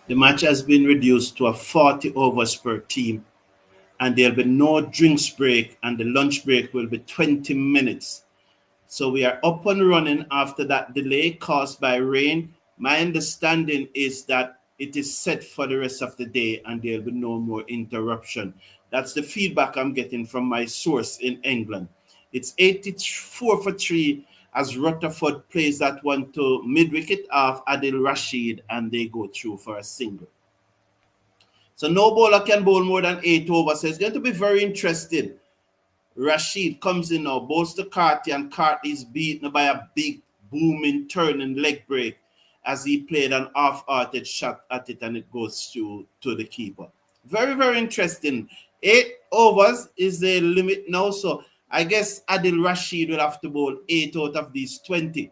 The match has been reduced to a 40 overs per team, and there'll be no drinks break, and the lunch break will be 20 minutes. So we are up and running after that delay caused by rain. My understanding is that it is set for the rest of the day and there'll be no more interruption. That's the feedback I'm getting from my source in England. It's 84 for 3 as Rutherford plays that one to mid-wicket of Adil Rashid, and they go through for a single. So no bowler can bowl more than 8 overs. So it's going to be very interesting. Rashid comes in now, bowls to Carty, and Carty is beaten by a big booming turning leg break as he played an half-hearted shot at it, and it goes to the keeper. Very, very interesting. 8 overs is the limit now, so I guess Adil Rashid will have to bowl 8 out of these 20.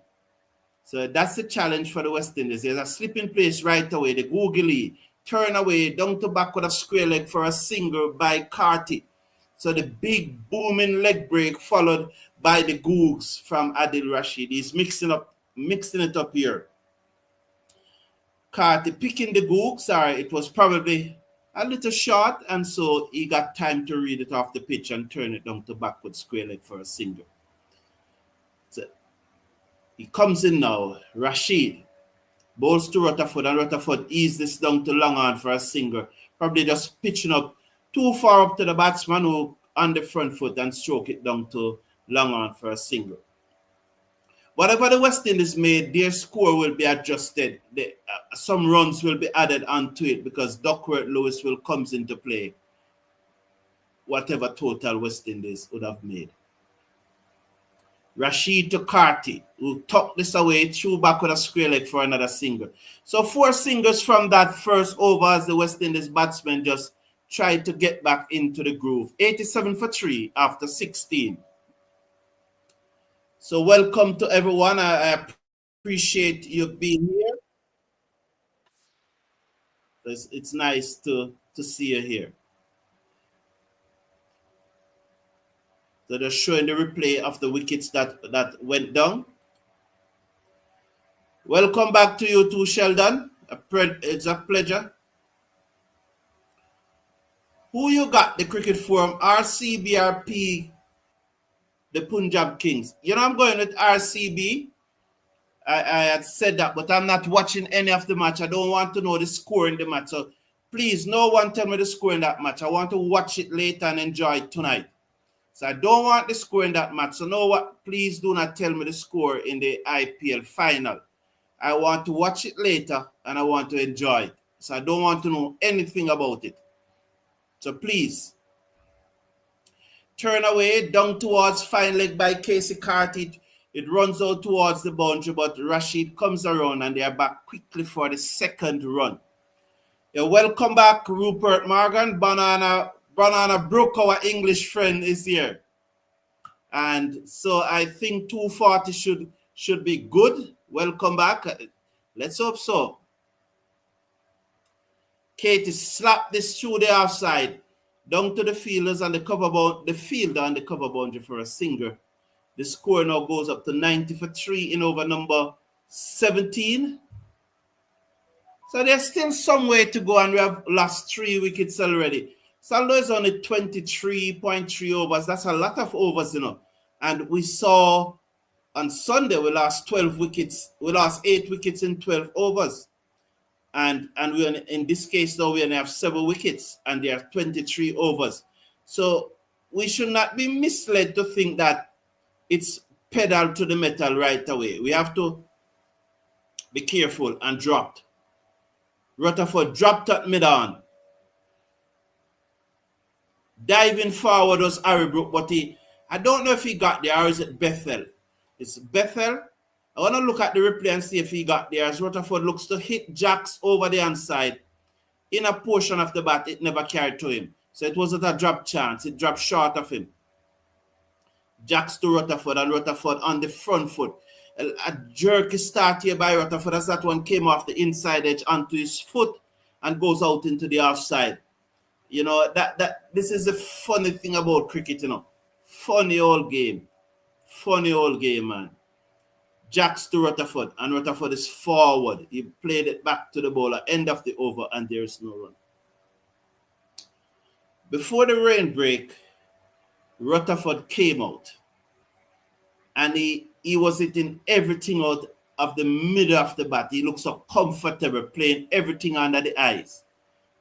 So that's the challenge for the West Indies. There's a slip in place right away. The googly turn away down to back with a square leg for a single by Carty. So the big booming leg break followed by the googs from Adil Rashid. He's mixing it up here. Carty picking the googs. Sorry, it was probably a little short, and so he got time to read it off the pitch and turn it down to backward square leg for a single. So he comes in now. Rashid bowls to Rutherford, and Rutherford eases this down to long on for a single. Probably just pitching up too far up to the batsman who on the front foot and stroke it down to long on for a single. Whatever the West Indies made, their score will be adjusted. Some runs will be added onto it because Duckworth Lewis will comes into play. Whatever total West Indies would have made. Rashid to Carty, who tucked this away, threw back with a square leg for another single. So 4 singles from that first over as the West Indies batsmen just tried to get back into the groove. 87 for 3 after 16. So welcome to everyone. I appreciate you being here. It's nice to see you here. So they're showing the replay of the wickets that went down. Welcome back to you too, Sheldon. It's a pleasure. Who you got the cricket forum? RCBRP, the Punjab Kings. You know, I'm going with RCB. I had said that, but I'm not watching any of the match. I don't want to know the score in the match. So please, no one tell me the score in that match. I want to watch it later and enjoy it tonight. So I don't want the score in that match. So know what? Please do not tell me the score in the IPL final. I want to watch it later and I want to enjoy it. So I don't want to know anything about it. So please, turn away, down towards fine leg by Casey Carty. It runs out towards the boundary, but Rashid comes around and they are back quickly for the second run. Welcome back, Rupert Morgan. Banana Brook, our English friend, is here. And so I think 240 should be good. Welcome back. Let's hope so. Katie slapped this through the offside, down to the fielders and the fielder and the cover boundary for a single. The score now goes up to 90 for 3 in over number 17. So there's still some way to go, and we have lost 3 wickets already. Saldo is only 23.3 overs. That's a lot of overs, you know. And we saw on Sunday we lost 12 wickets. We lost 8 wickets in 12 overs. And we in this case now we only have 7 wickets and there are 23 overs. So we should not be misled to think that it's pedal to the metal right away. We have to be careful and dropped. Rutherford dropped at mid-on. Diving forward was Harrybrook, but I don't know if he got there or is it Bethel. It's Bethel. I want to look at the replay and see if he got there as Rutherford looks to hit Jacks over the inside. In a portion of the bat, it never carried to him. So it wasn't a drop chance. It dropped short of him. Jacks to Rutherford and Rutherford on the front foot. A jerky start here by Rutherford as that one came off the inside edge onto his foot and goes out into the offside. You know, this is the funny thing about cricket, you know. Funny old game. Funny old game, man. jacks to Rutherford, and Rutherford is forward. He played it back to the bowler, end of the over, and there is no run. Before the rain break, Rutherford came out, and he was hitting everything out of the middle of the bat. He looks so comfortable playing everything under the eyes.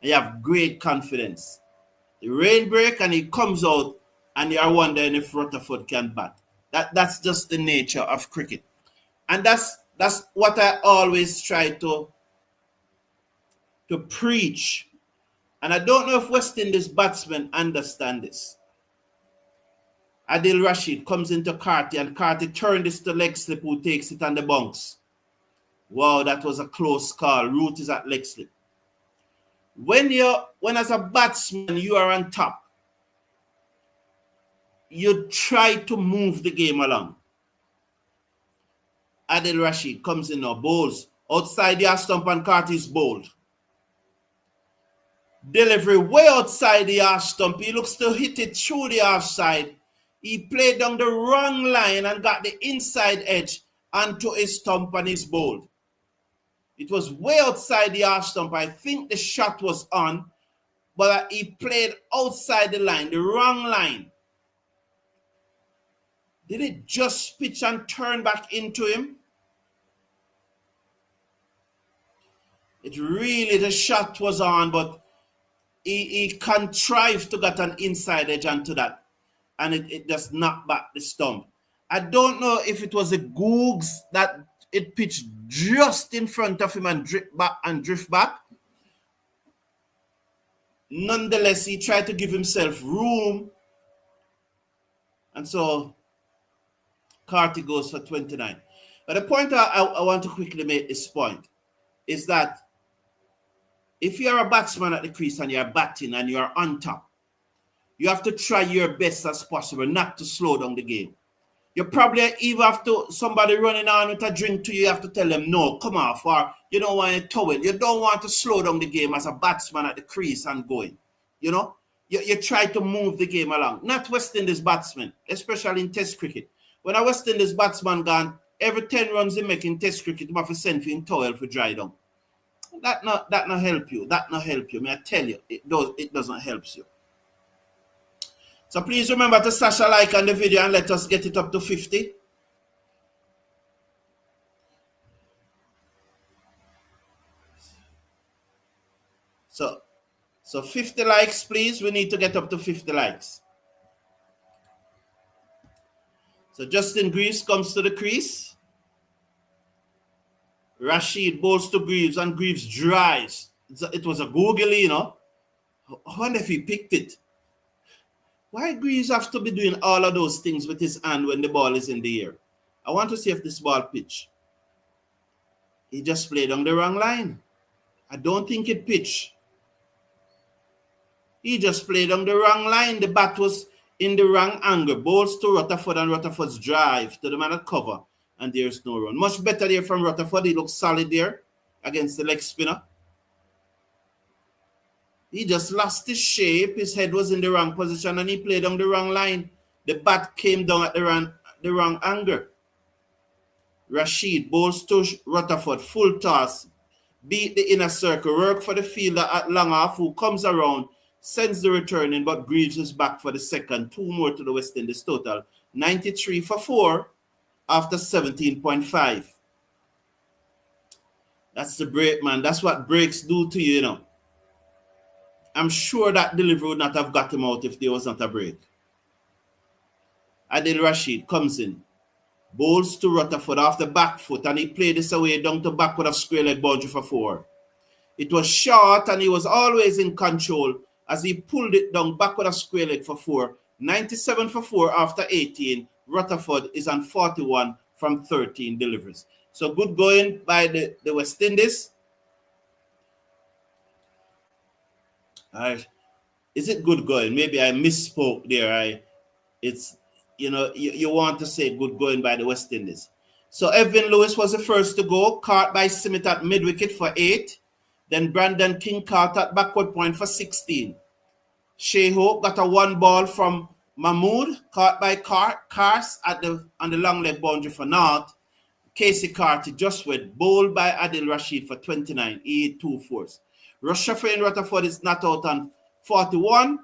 And you have great confidence. The rain break and he comes out and you are wondering if Rutherford can bat. That's just the nature of cricket. And that's what I always try to preach. And I don't know if West Indies batsmen understand this. Adil Rashid comes into Carty and Carty turned this to leg slip, who takes it on the bounce. Wow, that was a close call. Root is at leg slip. When as a batsman you are on top, you try to move the game along. Adil Rashid comes in now, bowls outside the half stump, and Carty's bowled. Delivery way outside the half stump. He looks to hit it through the half side. He played down the wrong line and got the inside edge onto his stump, and he's bowled. It was way outside the half stump. I think the shot was on, but he played outside the line, the wrong line. Did it just pitch and turn back into him? It really, the shot was on, but he contrived to get an inside edge onto that, and it just knocked back the stump. I don't know if it was a Googs that it pitched just in front of him and drift back. Nonetheless, he tried to give himself room, and so Carty goes for 29. But the point I want to quickly make this point is that if you're a batsman at the crease and you're batting and you're on top, you have to try your best as possible not to slow down the game. You probably even have to, somebody running on with a drink to you, you have to tell them, no, come off, or you don't want to tow it. You don't want to slow down the game as a batsman at the crease and going. You know, you try to move the game along. Not West Indies batsmen, especially in Test cricket. When a West Indies batsman gone, every 10 runs they make in Test cricket, you have to send for in towel for dry down. That not help you. That not help you. May I tell you, it doesn't help you. So please remember to smash a like on the video and let us get it up to 50. So 50 likes, please. We need to get up to 50 likes. So Justin Greaves comes to the crease. Rashid bowls to Greaves, and Greaves drives. It was a googly, you know. I wonder if he picked it. Why Greaves have to be doing all of those things with his hand when the ball is in the air? I want to see if this ball pitch. He just played on the wrong line. I don't think it pitched. He just played on the wrong line. The bat was in the wrong angle. Bowls to Rutherford, and Rutherford's drive to the man at cover. And there's no run. Much better there from Rutherford. He looks solid there against the leg spinner. He just lost his shape. His head was in the wrong position and he played on the wrong line. The bat came down at the wrong angle. Rashid bowls to Rutherford. Full toss. Beat the inner circle. Work for the fielder at long off, who comes around, sends the return in, but Greaves is back for the second. 2 more to the West Indies total. 93 for 4. After 17.5. That's the break, man. That's what breaks do to you, you know. I'm sure that delivery would not have got him out if there was not a break. Adil Rashid comes in. Bowls to Rutherford off the back foot, and he played this away down to backward of square leg boundary for 4. It was short, and he was always in control as he pulled it down backward of square leg for 4. 97 for 4 after 18. Rutherford is on 41 from 13 deliveries. So good going by the West Indies. All right. Is it good going? Maybe I misspoke there. It's, you know, you want to say good going by the West Indies. So Evan Lewis was the first to go, caught by Smith at mid-wicket for 8. Then Brandon King caught at backward point for 16. Shea Hope got a 1 ball from Mahmood, caught by Kars on the long leg boundary for naught. Casey Carty just went bowled by Adil Rashid for 29. He hit 2 fours. Shafin Rutherford is not out on 41.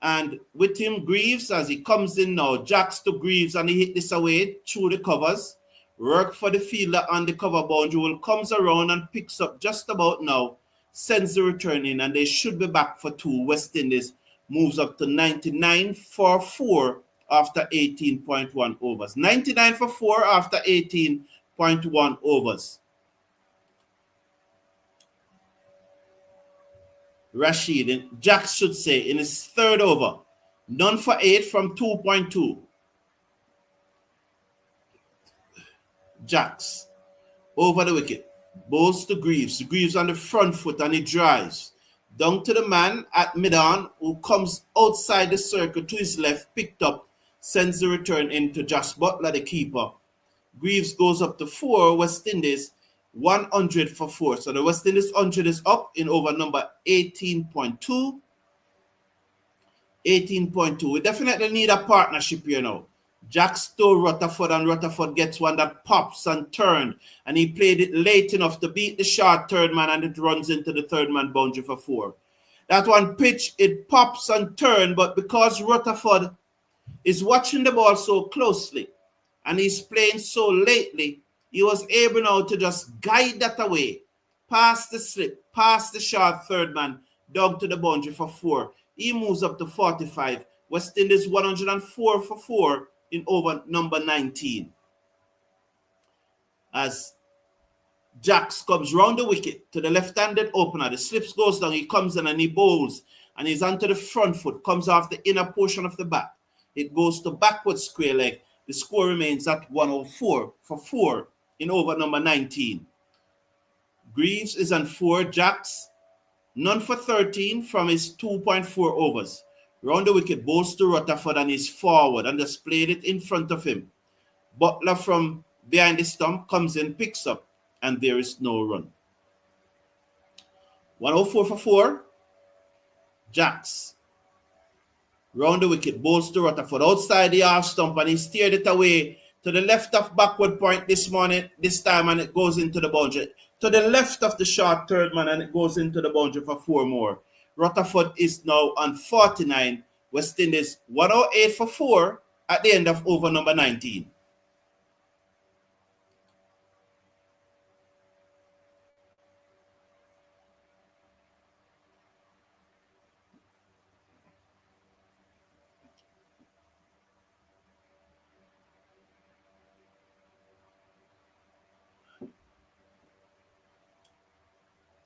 And with him, Greaves, as he comes in now, jacks to Greaves and he hit this away through the covers. Work for the fielder on the cover boundary. Will comes around and picks up just about now. Sends the return in and they should be back for 2. West Indies moves up to 99 for 4 after 18.1 overs. 99 for 4 after 18.1 overs. Rashid, Jack should say, in his third over. None for 8 from 2.2. Jacks over the wicket. Bowls to Greaves. Greaves on the front foot and he drives. Down to the man at mid-on who comes outside the circle to his left, picked up, sends the return into Josh Butler, the keeper. Greaves goes up to 4. West Indies 100 for 4. So the West Indies 100 is up in over number 18.2. 18.2. We definitely need a partnership here now. Jack stole Rutherford and Rutherford gets one that pops and turned. And he played it late enough to beat the short third man and it runs into the third man boundary for 4. That one pitch, it pops and turns, but because Rutherford is watching the ball so closely and he's playing so lately, he was able now to just guide that away, past the slip, past the short third man, down to the boundary for 4. He moves up to 45. West Indies 104 for 4 in over number 19. As Jacks comes round the wicket to the left-handed opener, the slips goes down, he comes in and he bowls, and he's onto the front foot, comes off the inner portion of the bat. It goes to backward square leg. The score remains at 104 for 4 in over number 19. Greaves is on 4. Jacks, none for 13 from his 2.4 overs. Round the wicket, bowls to Rutherford and he's forward and just played it in front of him. Butler from behind the stump comes in, picks up, and there is no run. 104 for 4. Jacks. Round the wicket, bowls to Rutherford outside the half stump and he steered it away to the left of backward point this time, and it goes into the boundary. To the left of the short third man and it goes into the boundary for 4 more. Rutherford is now on 49. West Indies 108 for 4 at the end of over number 19.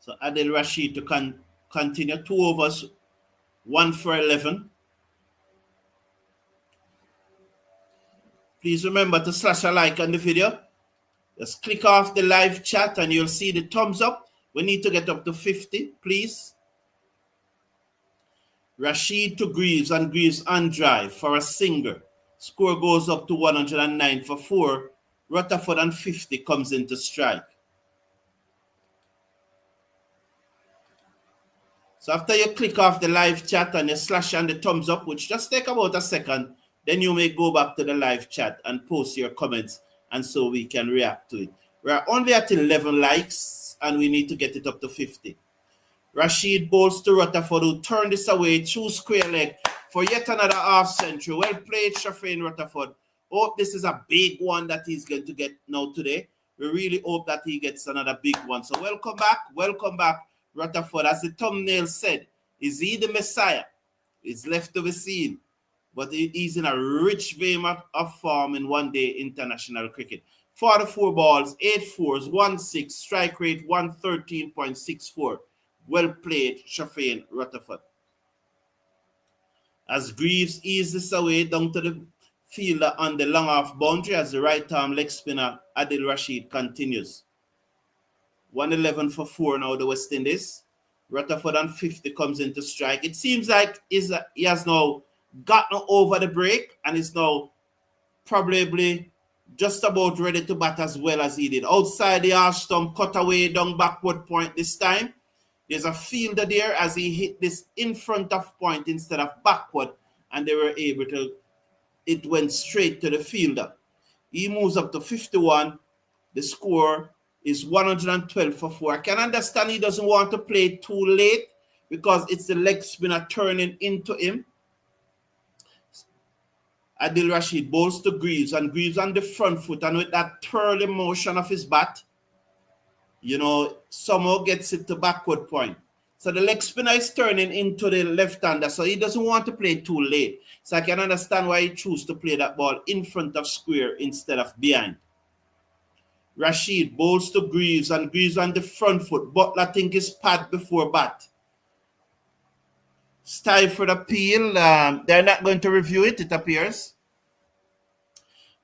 So Adil Rashid to continue 2 overs, 1 for 11. Please remember to slash a like on the video. Just click off the live chat and you'll see the thumbs up. We need to get up to 50, please. Rashid to Greaves and Greaves on drive for a single. Score goes up to 109 for 4. Rutherford on 50 comes into strike. So after you click off the live chat and you slash on the thumbs up, which just take about a second, then you may go back to the live chat and post your comments, and so we can react to it. We are only at 11 likes and we need to get it up to 50. Rashid bowls to Rutherford, who turned this away through square leg for yet another half century. Well played, Shafin Rutherford. Hope this is a big one that he's going to get now today. We really hope that he gets another big one. So welcome back, Rutherford. As the thumbnail said, is he the Messiah? It's left to be seen. But he's in a rich vein of form in one-day international cricket. 44 balls, 8 fours, 1-6, strike rate 113.64. Well played, Shafin Rutherford. As Greaves eases this away down to the fielder on the long off boundary as the right-arm leg spinner Adil Rashid continues. 111 for 4 now, the West Indies. Rutherford on 50 comes into strike. It seems like he has now gotten over the break and is now probably just about ready to bat as well as he did. Outside the half stump, cut away down backward point this time. There's a fielder there as he hit this in front of point instead of backward, and they were able to, it went straight to the fielder. He moves up to 51. The score is 112 for 4. I can understand he doesn't want to play too late because it's the leg spinner turning into him. Adil Rashid bowls to Greaves, and Greaves on the front foot, and with that twirling motion of his bat, somehow gets it to backward point. So the leg spinner is turning into the left-hander, so he doesn't want to play too late. So I can understand why he chose to play that ball in front of square instead of behind. Rashid bowls to Greaves, and Greaves on the front foot. Butler think is pad before bat. Stifled appeal. They're not going to review it, it appears.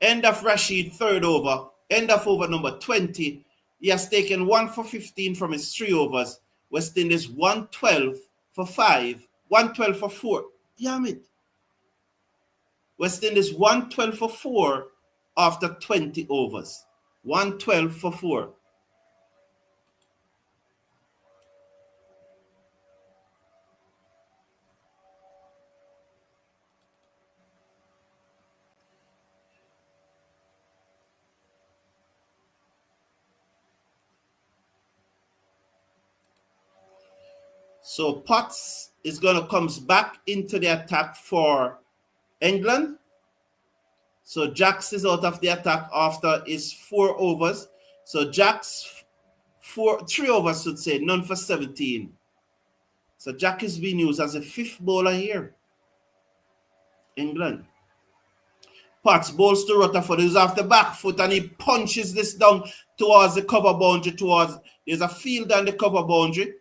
End of Rashid, third over. End of over number 20. He has taken 1 for 15 from his 3 overs. West Indies 112 for 5. 112 for 4. Damn it. West Indies 112 for 4 after 20 overs. 112 for 4. So Potts is going to comes back into the attack for England. So Jacks is out of the attack after his 4 overs. So Jacks 3 overs should say, none for 17. So Jack is being used as a 5th bowler here. England. Potts bowls to Rutherford, who's off the back foot, and he punches this down towards the cover boundary. There's a field on the cover boundary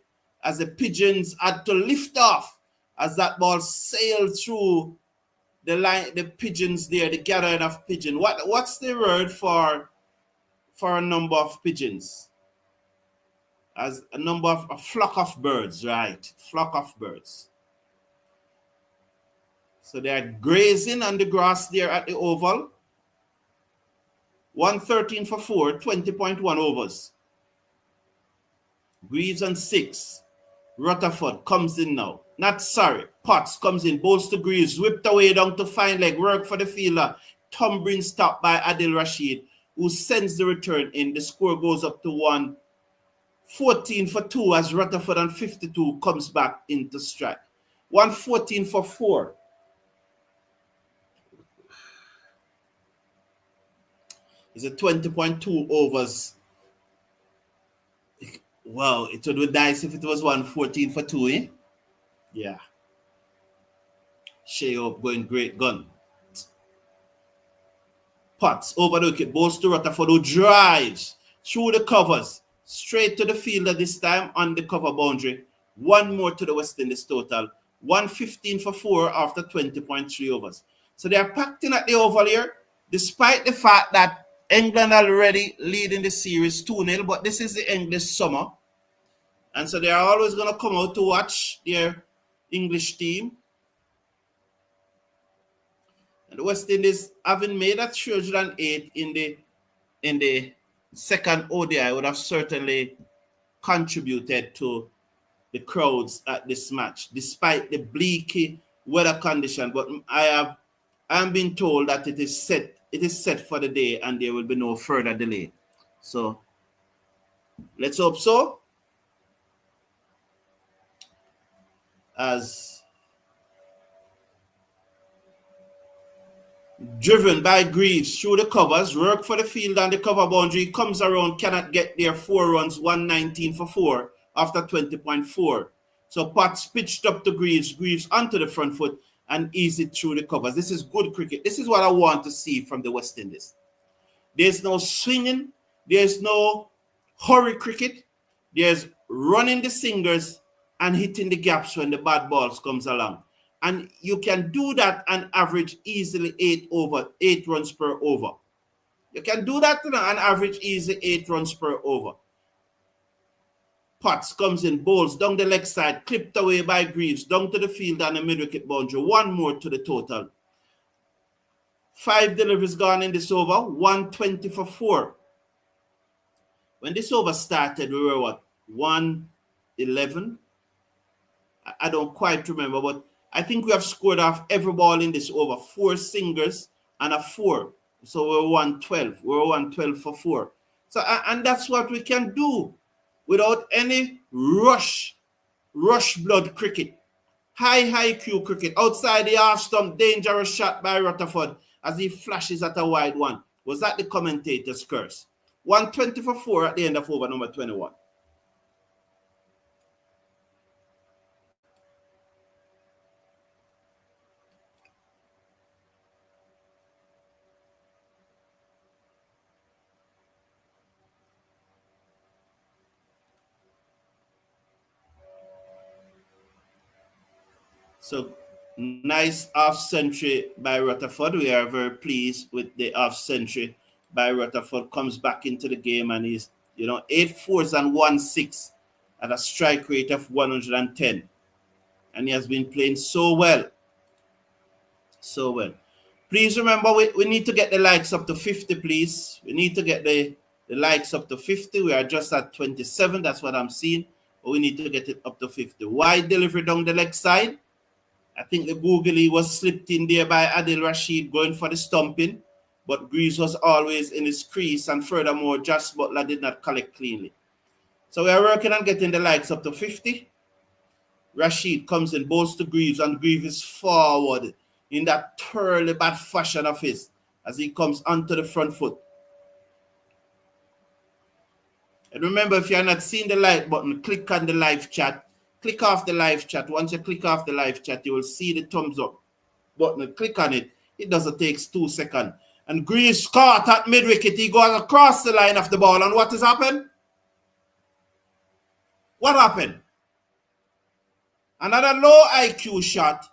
as the Pigeons had to lift off as that ball sailed through the line. The pigeons there, the gathering of pigeon. What's the word for a number of pigeons? As a flock of birds, right? Flock of birds. So they are grazing on the grass there at the oval. 113 for 4, 20.1 overs. Greaves on 6. Rutherford comes in now. Potts comes in, bowls to Greaves, whipped away down to fine leg, work for the fielder. Tumbling stop by Adil Rashid, who sends the return in. The score goes up to 114 for 2 as Rutherford on 52 comes back into strike. 114 for 4. It's a 20.2 overs. Wow, it would be nice if it was 114 for 2, eh? Yeah. Shea up going great gun. Potts over the wicket, bowls to Rutherford, who drives through the covers, straight to the fielder this time on the cover boundary. 1 more to the West Indies total. 115 for 4 after 20.3 overs. So they are packed in at the oval here, despite the fact that England already leading the series 2-0, but this is the English summer. And so they are always going to come out to watch their English team. And the West Indies, having made that 308 in the second ODI, would have certainly contributed to the crowds at this match, despite the bleaky weather condition. But I am being told that it is set for the day and there will be no further delay. So let's hope so. As driven by Greaves through the covers, work for the field and the cover boundary, comes around, cannot get there, 4 runs, 119 for 4 after 20.4. So Potts pitched up to Greaves onto the front foot and easy through the covers. This is good cricket. This is what I want to see from the West Indies. There's no swinging. There's no hurry cricket. There's running the singers and hitting the gaps when the bad balls comes along. And you can do that and average easily 8 runs per over. You can do that and average easily 8 runs per over. Potts comes in, bowls down the leg side, clipped away by Greaves, down to the field and the mid-wicket boundary. 1 more to the total. 5 deliveries gone in this over, 120 for 4. When this over started, we were what? 111? I don't quite remember, but I think we have scored off every ball in this over. 4 singers and a 4. So we're 112. We're 112 for 4. So, and that's what we can do without any rush blood cricket. High Q cricket. Outside the half stump, dangerous shot by Rutherford as he flashes at a wide one. Was that the commentator's curse? 120 for 4 at the end of over number 21. So nice half century by Rutherford. We are very pleased with the half century by Rutherford. Comes back into the game and he's 8 fours and 1 6 at a strike rate of 110. And he has been playing so well. So well. Please remember we need to get the likes up to 50, please. We need to get the likes up to 50. We are just at 27. That's what I'm seeing. But we need to get it up to 50. Wide delivery down the leg side. I think the googly was slipped in there by Adil Rashid going for the stumping, but Greaves was always in his crease, and furthermore, Josh Butler did not collect cleanly. So we are working on getting the likes up to 50. Rashid comes in, bowls to Greaves, and Greaves is forward in that thoroughly bad fashion of his as he comes onto the front foot. And remember, if you are not seeing the like button, click on the live chat. Click off the live chat. Once you click off the live chat, you will see the thumbs up button. Click on it. It doesn't take 2 seconds. And Greaves caught at mid-wicket. He goes across the line of the ball. And what has happened? What happened? Another low IQ shot.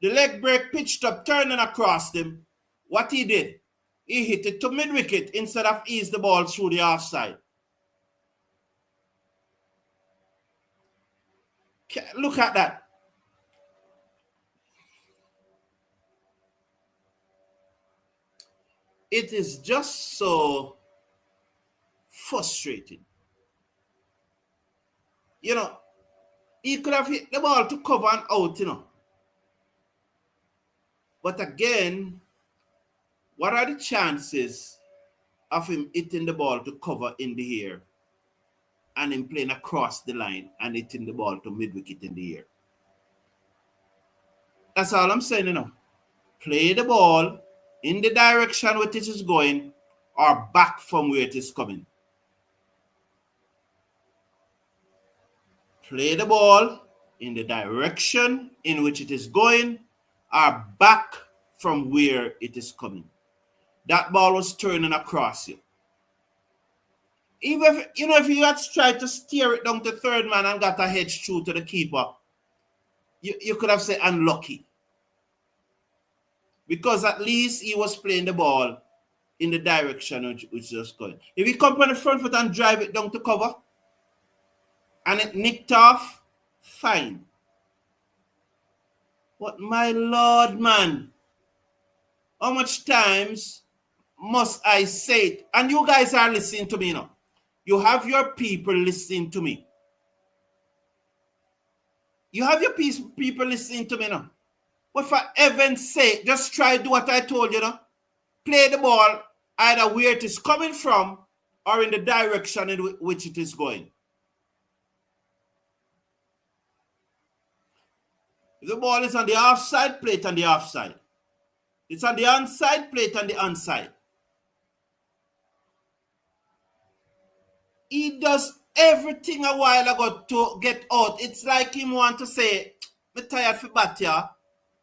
The leg break pitched up, turning across him. What he did? He hit it to mid-wicket instead of ease the ball through the offside. Look at that. It is just so frustrating. He could have hit the ball to cover and out, But again, what are the chances of him hitting the ball to cover in the air and him playing across the line and hitting the ball to mid-wicket in the air? That's all I'm saying, Play the ball in the direction where it is going or back from where it is coming. Play the ball in the direction in which it is going or back from where it is coming. That ball was turning across you. Even if you had tried to steer it down to third man and got a hedge through to the keeper, you could have said unlucky. Because at least he was playing the ball in the direction which was going. If he come on the front foot and drive it down to cover and it nicked off, fine. But my Lord, man, how much times must I say it? And you guys are listening to me now. You have your people listening to me. You have your people listening to me now. But for heaven's sake, just try to do what I told you, Play the ball either where it is coming from or in the direction in which it is going. If the ball is on the offside, play it on the offside. It's on the onside, play it on the onside. He does everything a while ago to get out. It's like him want to say, I'm tired for bat here.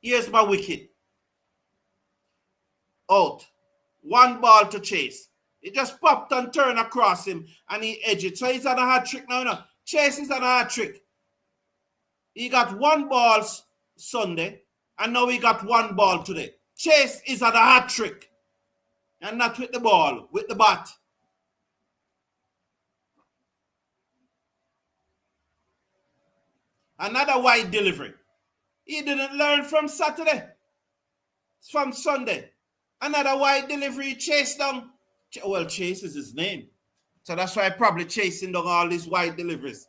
Here's my wicket. Out. One ball to Chase. It just popped and turned across him and he edged it. So he's on a hat trick now. Chase is on a hat trick. He got one ball Sunday and now he got one ball today. Chase is on a hat trick. And not with the ball, with the bat. Another wide delivery. He didn't learn from Saturday. It's from Sunday. Another wide delivery, Chase down. Well, Chase is his name. So that's why probably chasing down all these wide deliveries.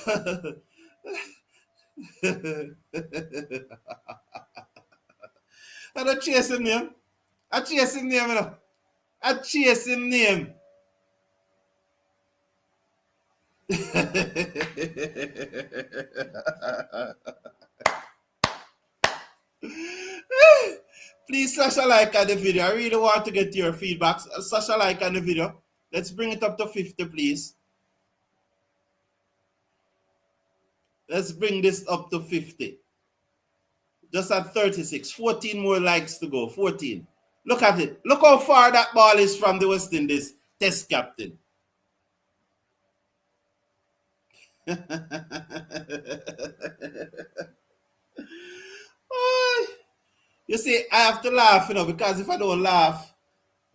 I don't chasing him. I chase him name, you know. I chase him name. Please slash a like on the video. I really want to get your feedback. Slash a like on the video. Let's bring it up to 50, please. Let's bring this up to 50. Just at 36. 14 more likes to go. 14. Look at it. Look how far that ball is from the West Indies test captain. You see, I have to laugh, you know, because if I don't laugh,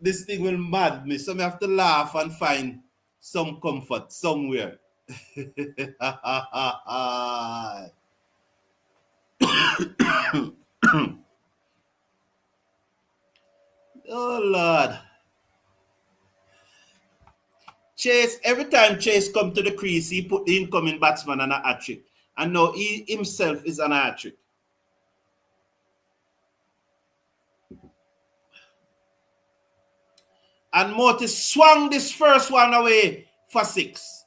this thing will mad me. So I have to laugh and find some comfort somewhere. Oh, Lord. Chase, every time Chase come to the crease, he put the incoming batsman on a hat-trick. And now he himself is on a hat-trick. And Moti swung this first one away for 6.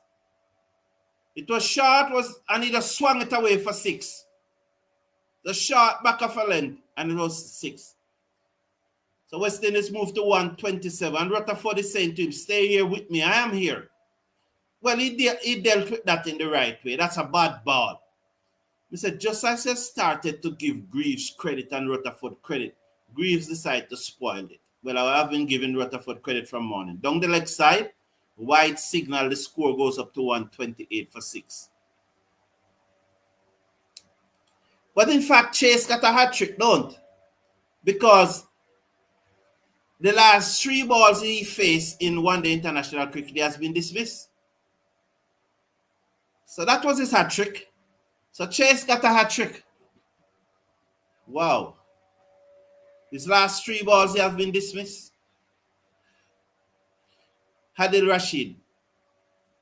It was short, and he just swung it away for 6. The short back of a length, and it was 6. So West Indies moved to 127. And Rutherford is saying to him, stay here with me. I am here. Well, he dealt with that in the right way. That's a bad ball. He said, just as I started to give Greaves credit and Rutherford credit, Greaves decided to spoil it. Well, I have been giving Rutherford credit from morning. Down the leg side, white signal, the score goes up to 128 for 6. But in fact, Chase got a hat-trick, don't? Because the last 3 balls he faced in one-day international cricket has been dismissed. So that was his hat-trick. So Chase got a hat-trick. Wow. His last 3 balls, they have been dismissed. Adil Rashid,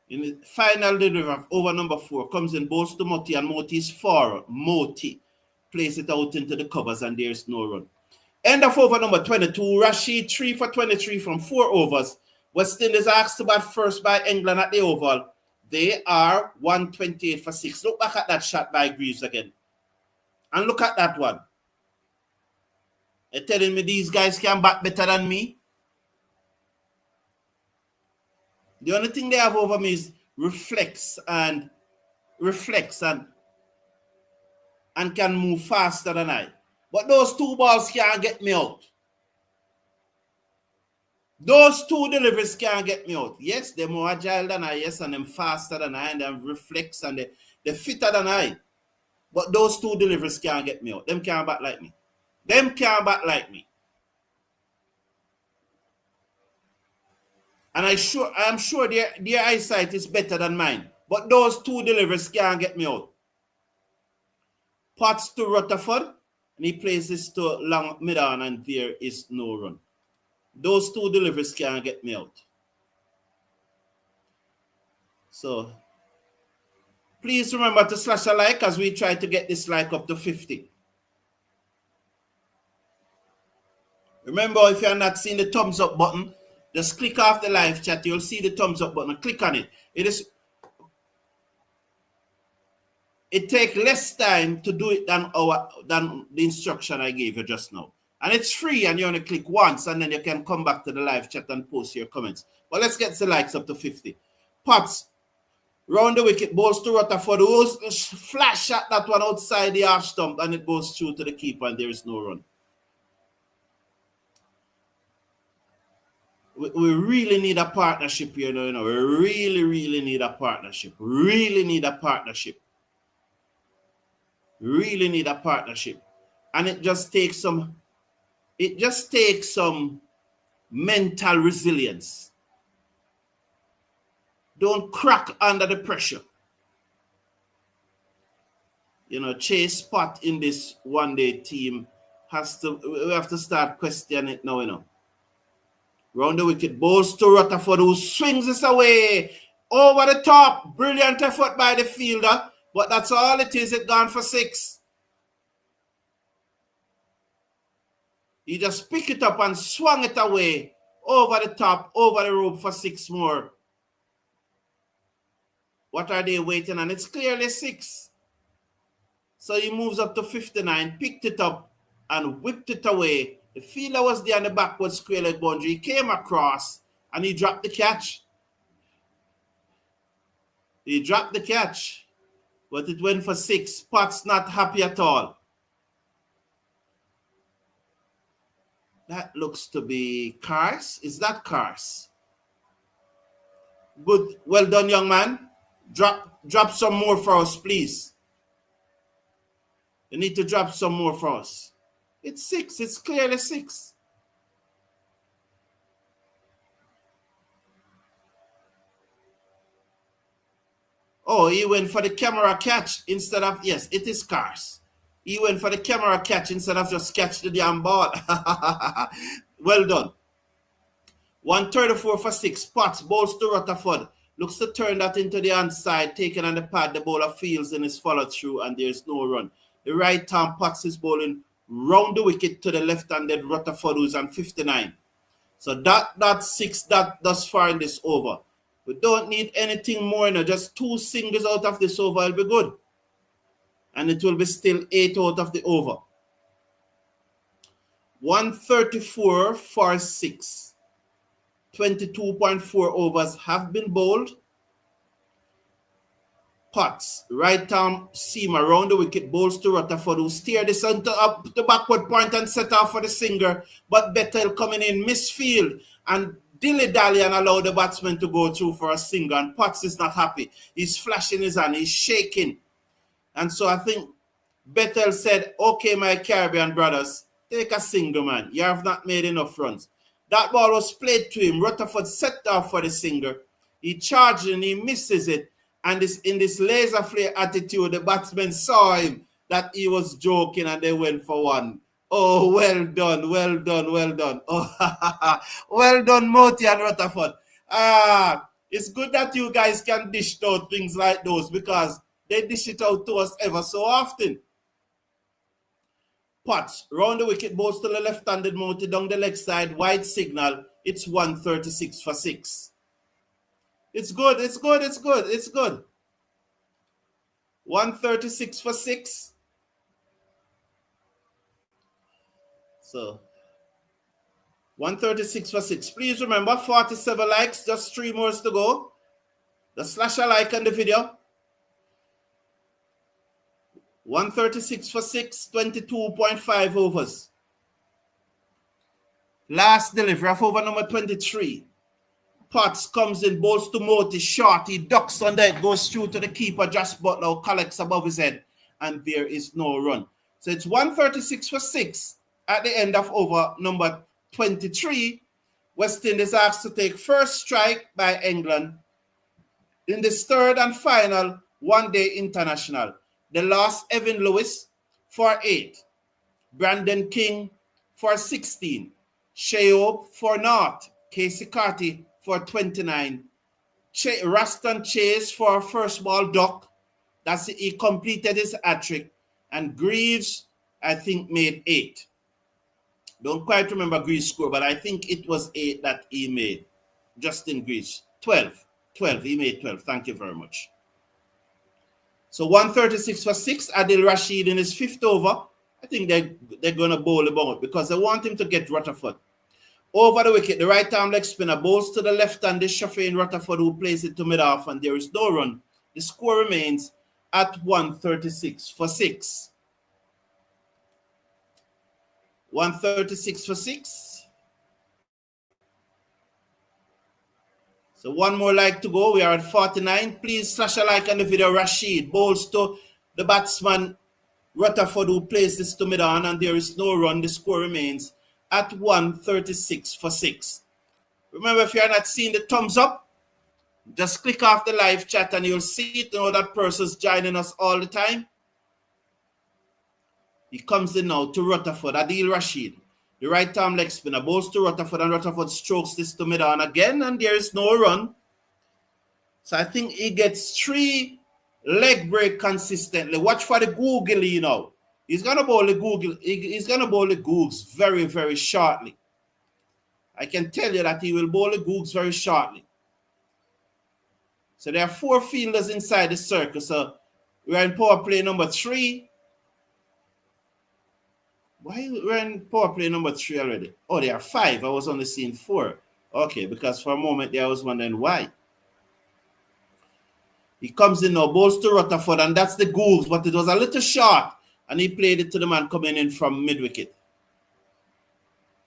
in the final delivery of over number 4, comes in, bowls to Moti, and Moti is for Moti. Plays it out into the covers, and there's no run. End of over number 22, Rashid 3 for 23 from 4 overs. West Indies asked to bat first by England at the Oval. They are 128 for 6. Look back at that shot by Greaves again. And look at that one. They're telling me these guys can bat better than me. The only thing they have over me is reflex and can move faster than I. But those 2 balls can't get me out. Those 2 deliveries can't get me out. Yes, they're more agile than I, yes, and they're faster than I, and they're reflex, and they're fitter than I. But those 2 deliveries can't get me out. Them can't bat like me. Them can't bat like me. And I'm sure their eyesight is better than mine. But those 2 deliveries can't get me out. Potts to Rutherford, and he plays this to long mid-on, and there is no run. Those 2 deliveries can't get me out. So, please remember to slash a like as we try to get this like up to 50. Remember, if you're not seeing the thumbs up button, just click off the live chat. You'll see the thumbs up button. Click on it. It takes less time to do it than the instruction I gave you just now. And it's free, and you only click once, and then you can come back to the live chat and post your comments. But let's get the likes up to 50. Potts, round the wicket, balls to Rutherford, who flash at that one outside the half stump, and it goes through to the keeper, and there is no run. We really need a partnership here, you know. We really, really need a partnership. Really need a partnership. Really need a partnership. And it just takes some mental resilience. Don't crack under the pressure. You know, Chase spot in this one-day team we have to start questioning it now, you know. Round the wicket, balls to Rutherford, who swings this away over the top. Brilliant effort by the fielder, but that's all it is. It gone for 6. He just picked it up and swung it away over the top, over the rope for 6 more. What are they waiting on? It's clearly 6. So he moves up to 59, picked it up and whipped it away. The fielder was there on the backward square leg boundary. He came across and he dropped the catch. He dropped the catch, but it went for 6. Potts not happy at all. That looks to be Cars. Is that Cars? Good. Well done, young man. Drop some more for us, please. You need to drop some more for us. It's 6. It's clearly 6. Oh, he went for the camera catch instead of, yes, it is Cars. He went for the camera catch instead of just catch the damn ball. Well done. 134 for 6. Potts bowls to Rutherford. Looks to turn that into the onside, taken on the pad. The bowler fields in his follow through, and there's no run. The right arm Potts is bowling round the wicket to the left-handed Rutherford, who's on 59. So that's 6 that thus far in this over. We don't need anything more, just 2 singles out of this over will be good. And it will be still 8 out of the over. 134 for 6. 22.4 overs have been bowled. Potts, right arm seam around the wicket, bowls to Rutherford, who steer the centre up the backward point and set off for the singer. But Bettel coming in, misfield and dilly-dally and allow the batsman to go through for a single. And Potts is not happy. He's flashing his hand, he's shaking. And so I think Bettel said, okay, my Caribbean brothers, take a single, man. You have not made enough runs. That ball was played to him. Rutherford set off for the singer. He charged and he misses it. And in this laser flare attitude, the batsman saw him that he was joking and they went for 1. Oh, well done, well done, well done. Oh, well done, Moti and Rutherford. It's good that you guys can dish out things like those because they dish it out to us ever so often. Potts, round the wicket, bowls to the left-handed Moti down the leg side, wide signal. It's 136 for 6. It's good, it's good, it's good, it's good. 136 for 6. So, 136 for 6. Please remember, 47 likes, just 3 more to go. Just slash a like on the video. 136 for 6, 22.5 overs. Last delivery of over number 23. Potts comes in, bowls to Moti, short. He ducks under it, goes through to the keeper, Josh Butler, collects above his head, and there is no run. So it's 136 for 6 at the end of over number 23. West Indies asked to take first strike by England in this third and final one-day international. They lost Evan Lewis for 8, Brandon King for 16, Sheob for 0, Casey Carty for 29, Raston Chase for first ball duck. That's it. He completed his hat-trick. And Greaves, I think, made 8. Don't quite remember Greaves' score, but I think it was 8 that he made. Justin Greaves. 12. He made 12. Thank you very much. So 136 for 6. Adil Rashid in his 5th over. I think they're going to bowl him out because they want him to get Rutherford. Over the wicket, the right arm leg spinner bowls to the left-handed Shafin Rutherford, who plays it to mid-off, and there is no run. The score remains at 136 for 6. 136 for 6. So one more like to go. We are at 49. Please slash a like on the video. Rashid bowls to the batsman Rutherford, who plays this to mid-on, and there is no run. The score remains at 136 for 6. Remember, if you're not seeing the thumbs up, just click off the live chat and you'll see it. You know that person's joining us all the time. He comes in now to Rutherford, Adil Rashid. The right arm leg spinner bowls to Rutherford, and Rutherford strokes this to mid-on again, and there is no run. So I think he gets 3 leg break consistently. Watch for the googly now. He's gonna bowl the Google. He's gonna bowl the Googs very, very shortly. I can tell you that he will bowl the Googs very shortly. So there are 4 fielders inside the circle. So we're in power play number 3. Why we're in power play number 3 already? Oh, there are 5. I was only seeing 4. Okay, because for a moment there I was wondering why. He comes in now, bowls to Rutherford, and that's the Googs, but it was a little short, and he played it to the man coming in from mid-wicket.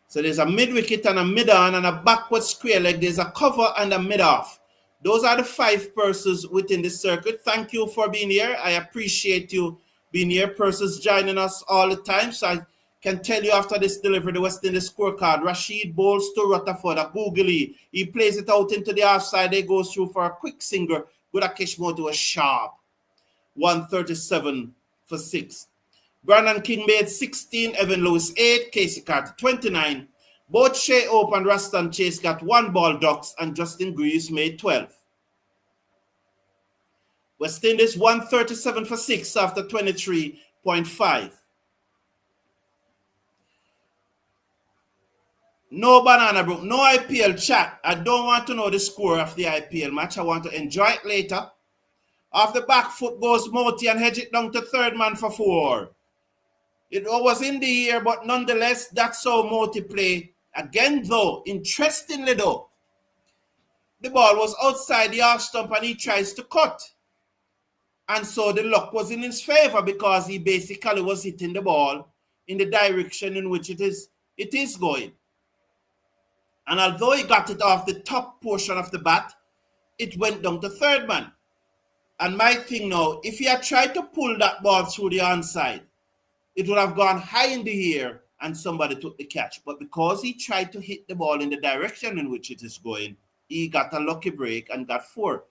So there's a mid-wicket and a mid-on and a backward square leg. There's a cover and a mid-off. Those are the 5 persons within the circuit. Thank you for being here. I appreciate you being here. Persons joining us all the time. So I can tell you after this delivery, the West Indies scorecard. Rashid bowls to Rutherford, a googly. He plays it out into the offside. They go through for a quick single. Gudakesh Moti was sharp. 137 for 6. Brandon King made 16, Evan Lewis 8, Casey Carter 29. Both Shea Ope and Raston Chase got 1 ball ducks, and Justin Greaves made 12. West Indies 137 for 6 after 23.5. No banana bro, no IPL chat. I don't want to know the score of the IPL match. I want to enjoy it later. Off the back foot goes Moti and hedge it down to third man for 4. It was in the air, but nonetheless, that's how Moti play. Again, though, interestingly though, the ball was outside the off stump and he tries to cut. And so the luck was in his favor because he basically was hitting the ball in the direction in which it is going. And although he got it off the top portion of the bat, it went down to third man. And my thing now, if he had tried to pull that ball through the onside, it would have gone high in the air and somebody took the catch. But because he tried to hit the ball in the direction in which it is going, he got a lucky break and got 4.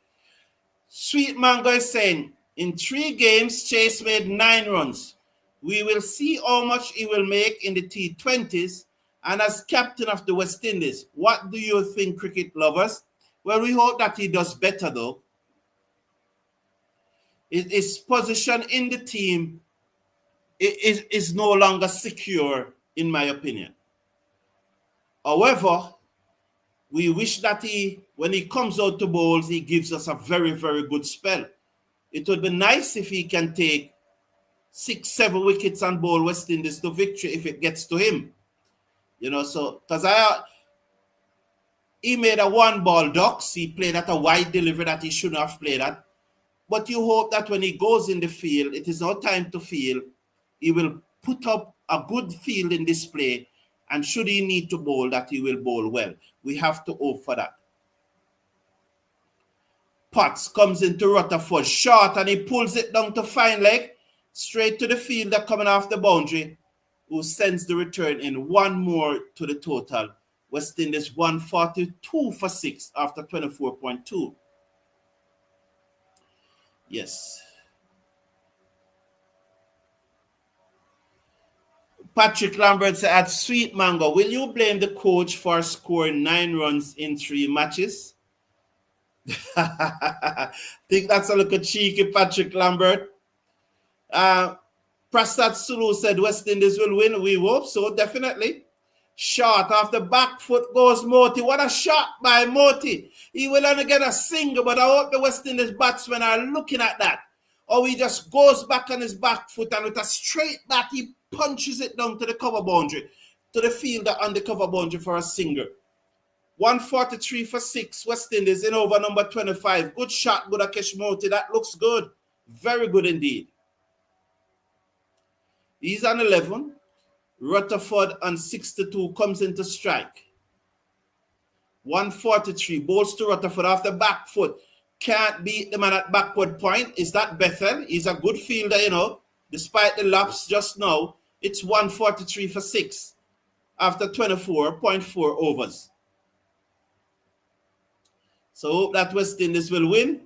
Sweet Mango is saying, in 3 games, Chase made 9 runs. We will see how much he will make in the T20s. And as captain of the West Indies, what do you think, cricket lovers? Well, we hope that he does better, though. His position in the team is no longer secure, in my opinion. However, we wish that when he comes out to bowls, he gives us a very, very good spell. It would be nice if he can take 6-7 wickets and bowl West Indies to victory if it gets to him. You know, so, because he made a 1 ball ducks. He played at a wide delivery that he shouldn't have played at. But you hope that when he goes in the field, it is now time to field. He will put up a good fielding display, and should he need to bowl, that he will bowl well. We have to hope for that. Potts comes into Rutherford short, and he pulls it down to fine leg, straight to the fielder coming off the boundary, who sends the return in 1 more to the total. West Indies 142 for 6 after 24.2. Yes. Patrick Lambert said, at Sweet Mango, will you blame the coach for scoring 9 runs in 3 matches? I think that's a little cheeky, Patrick Lambert. Prasad Sulu said West Indies will win. We hope so, definitely. Shot off the back foot goes Moti. What a shot by Moti. He will only get a single, but I hope the West Indies batsmen are looking at that. Or he just goes back on his back foot and with a straight bat, he punches it down to the cover boundary, to the fielder on the cover boundary for a single. 143 for 6, West Indies in over number 25. Good shot, Gudakesh Moti. That looks good. Very good indeed. He's on 11. Rutherford on 62 comes into strike. 143, bowls to Rutherford off the back foot. Can't beat the man at backward point. Is that Bethel? He's a good fielder, you know. Despite the lapse just now, it's 143 for 6 after 24.4 overs. So hope that West Indies will win.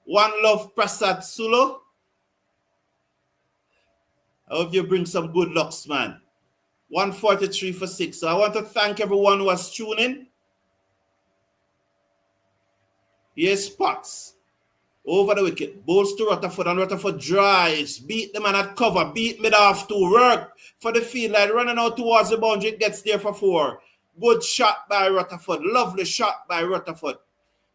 One love, Prasad Sulu. I hope you bring some good lucks, man. 143 for 6. So I want to thank everyone who has tuned in. Here's Potts. Over the wicket, bowls to Rutherford, and Rutherford drives, beat the man at cover, beat mid off to work for the field line, running out towards the boundary, it gets there for 4. Good shot by Rutherford, lovely shot by Rutherford.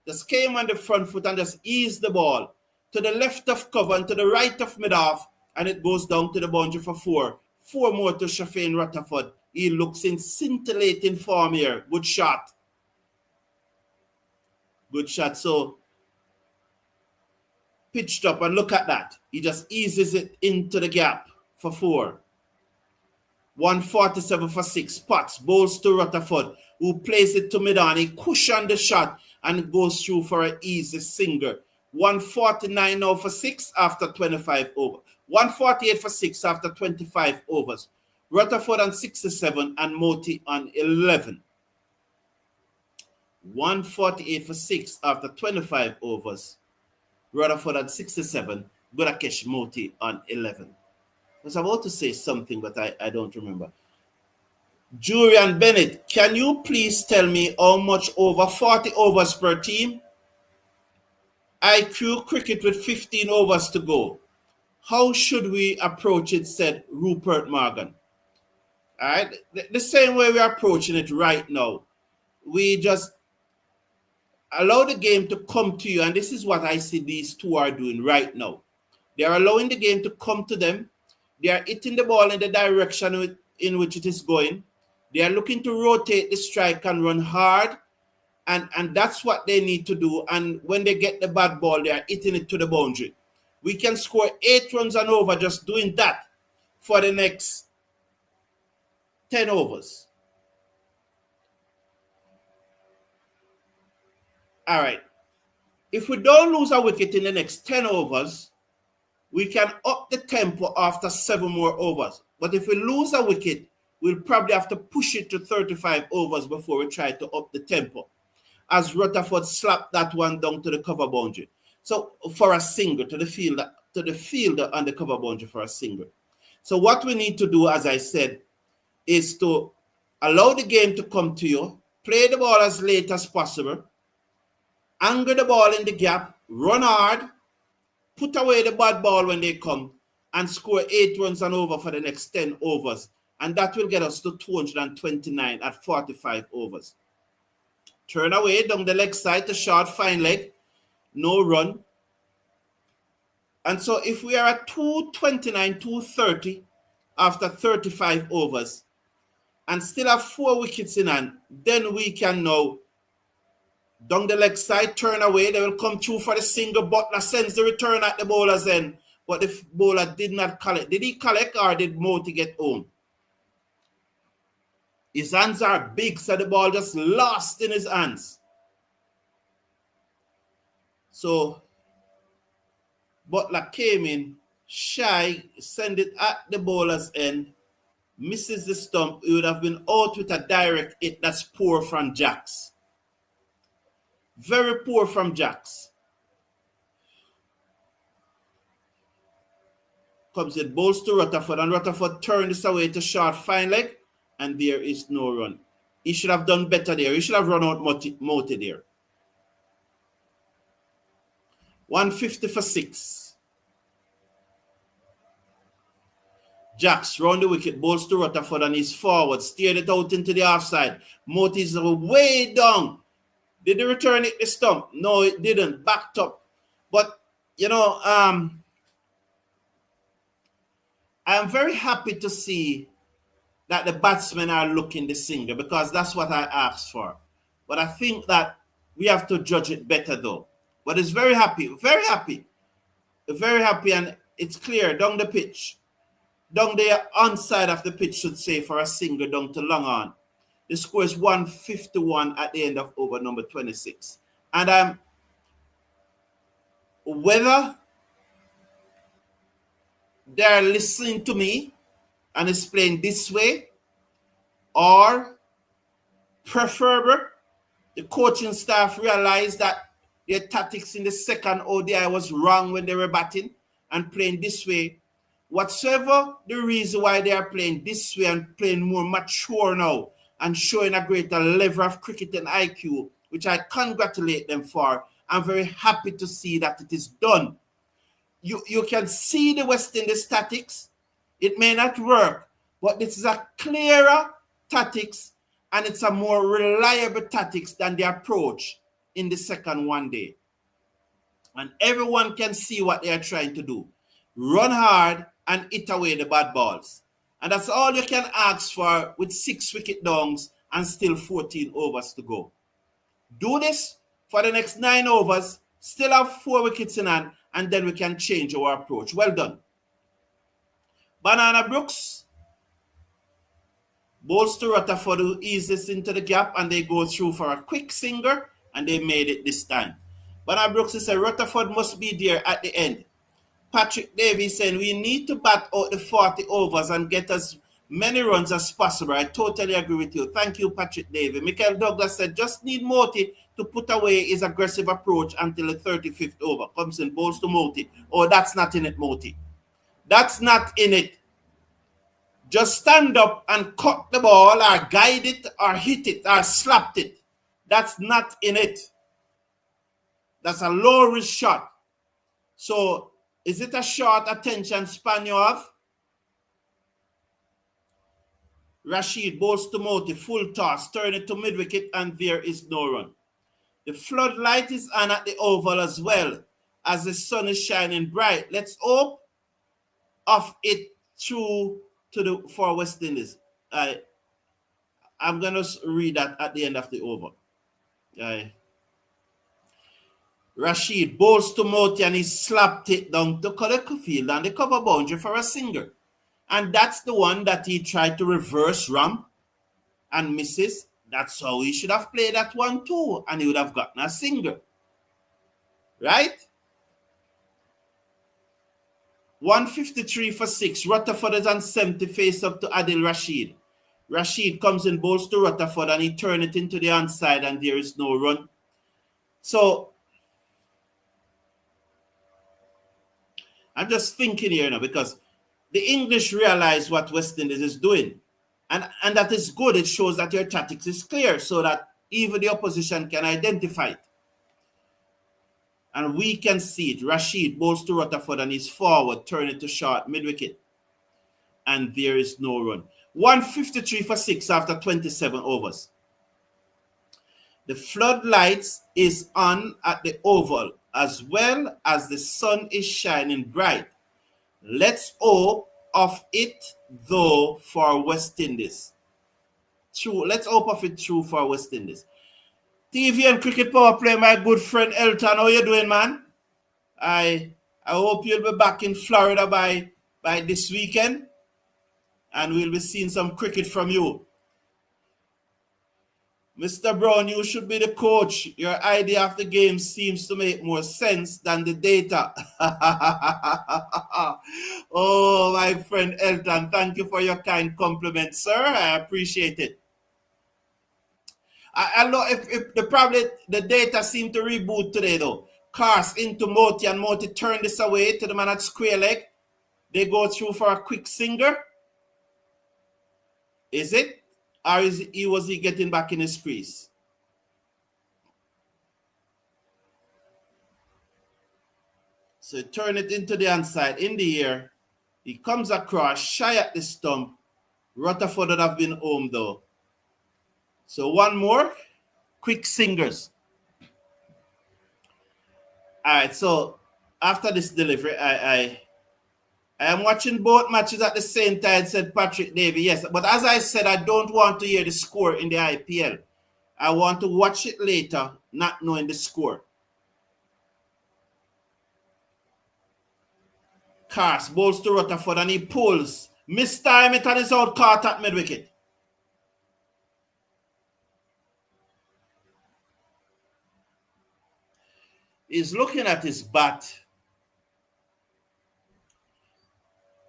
Just came on the front foot and just eased the ball to the left of cover and to the right of mid off, and it goes down to the boundary for 4. 4 more to Shafane Rutherford. He looks in scintillating form here. Good shot. Good shot. So pitched up, and look at that. He just eases it into the gap for 4. 147 for 6. Potts bowls to Rutherford, who plays it to mid-on. He cushioned the shot and it goes through for an easy single. 149 now for 6 after 25 overs. 148 for 6 after 25 overs. Rutherford on 67 and Moti on 11. 148 for 6 after 25 overs. Rutherford on 67. Burakesh Moti on 11. I was about to say something, but I don't remember. Julian Bennett, can you please tell me how much over 40 overs per team? IQ cricket with 15 overs to go. How should we approach it, said Rupert Morgan. All right, the same way we're approaching it right now. We just allow the game to come to you, and this is what I see these two are doing right now. They are allowing the game to come to them. They are hitting the ball in the direction in which it is going. They are looking to rotate the strike and run hard, and that's what they need to do. And when they get the bad ball, they are hitting it to the boundary. We can score 8 runs and over just doing that for the next 10 overs. All right. If we don't lose a wicket in the next 10 overs, we can up the tempo after 7 more overs. But if we lose a wicket, we'll probably have to push it to 35 overs before we try to up the tempo, as Rutherford slapped that one down to the cover boundary. So for a single, to the fielder on the cover boundary for a single. So what we need to do, as I said, is to allow the game to come to you, play the ball as late as possible, angle the ball in the gap, run hard, put away the bad ball when they come, and score 8 runs and over for the next 10 overs. And that will get us to 229 at 45 overs. Turn away down the leg side to short fine leg, no run. And so if we are at 229, 230 after 35 overs and still have 4 wickets in hand, then we can now down the leg side, turn away. They will come through for the single. Butler sends the return at the bowler's end, but the bowler did not collect. Did he collect, or did Moti get home? His hands are big, so the ball just lost in his hands. So Butler came in shy, send it at the bowler's end, misses the stump. He would have been out with a direct hit. That's poor from Jacks. Very poor from Jacks. Comes in, bowls to Rutherford, and Rutherford turned this away to short fine leg, and there is no run. He should have done better there. He should have run out Moti there. 150 for 6. Jacks round the wicket, bowls to Rutherford, and he's forward, steered it out into the offside. Moti's way down. Did the return hit the stump? No, it didn't. Backed up. But, you know, I'm very happy to see that the batsmen are looking the single, because that's what I asked for. But I think that we have to judge it better, though. But it's very happy, and it's clear down the pitch. Down the onside of the pitch, should say, for a single down to long on. The score is 151 at the end of over number 26. And whether they're listening to me and it's playing this way, or preferable, the coaching staff realized that their tactics in the second ODI was wrong when they were batting and playing this way. Whatsoever the reason why they are playing this way and playing more mature now and showing a greater level of cricket and IQ, which I congratulate them for, I'm very happy to see that it is done. You can see the West Indies tactics. It may not work, but this is a clearer tactics and it's a more reliable tactics than the approach in the second one day. And everyone can see what they are trying to do. Run hard and hit away the bad balls. And that's all you can ask for with 6 wicket downs and still 14 overs to go. Do this for the next 9 overs, still have 4 wickets in hand, and then we can change our approach. Well done. Banana Brooks bowls to Rutherford, who eases into the gap, and they go through for a quick singer, and they made it this time. Banana Brooks says Rutherford must be there at the end. Patrick Davies saying we need to bat out the 40 overs and get as many runs as possible. I totally agree with you. Thank you, Patrick Davies. Michael Douglas said just need Moti to put away his aggressive approach until the 35th over. Comes in, bowls to Moti. Oh, that's not in it, Moti. That's not in it. Just stand up and cut the ball or guide it or hit it or slapped it. That's not in it. That's a low risk shot. So is it a short attention span you have? Rashid bowls to Moti, full toss, turn it to mid-wicket, and there is no run. The floodlight is on at the oval as well, as the sun is shining bright. Let's hope of it through for West Indies. I'm going to read that at the end of the over. Rashid bowls to Moti and he slapped it down to correct field and the cover boundary for a singer. And that's the one that he tried to reverse ramp and misses. That's how he should have played that one too, and he would have gotten a singer. Right? 153 for 6. Rutherford is on 70 face up to Adil Rashid. Rashid comes in, bowls to Rutherford, and he turns it into the onside, and there is no run. So I'm just thinking here now, because the English realize what West Indies is doing. And that is good. It shows that your tactics is clear so that even the opposition can identify it. And we can see it. Rashid bowls to Rutherford and he's forward, turn it to short, mid-wicket. And there is no run. 153 for 6 after 27 overs. The floodlights is on at the oval as well as the sun is shining bright. Let's hope of it though for West Indies. Let's hope of it through for West Indies. TV and cricket power play, my good friend Elton. How you doing, man? I hope you'll be back in Florida by this weekend. And we'll be seeing some cricket from you. Mr. Brown, you should be the coach. Your idea of the game seems to make more sense than the data. Oh, my friend Elton, thank you for your kind compliment, sir. I appreciate it. I know if the data seem to reboot today, though. Cars into Moti, and Moti turn this away to the man at square leg. They go through for a quick singer. Is it? Or was he getting back in his crease? So turn it into the onside, in the air. He comes across, shy at the stump. Rutherford would have been home though. So one more. Quick singers. All right, so after this delivery, I am watching both matches at the same time, said Patrick Davies. Yes, but as I said, I don't want to hear the score in the IPL. I want to watch it later, not knowing the score. Cars bowls to Rutherford and he pulls. Mistime it and is out caught at mid-wicket. He's looking at his bat.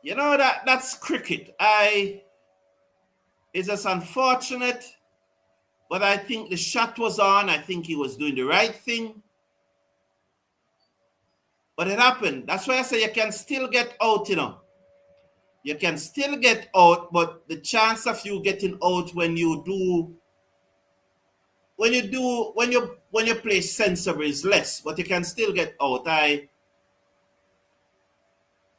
You know, that's cricket. It's just unfortunate, but I think the shot was on. I think he was doing the right thing. But it happened. That's why I say you can still get out, you know. You can still get out, but the chance of you getting out when you when you play sensible is less, but you can still get out.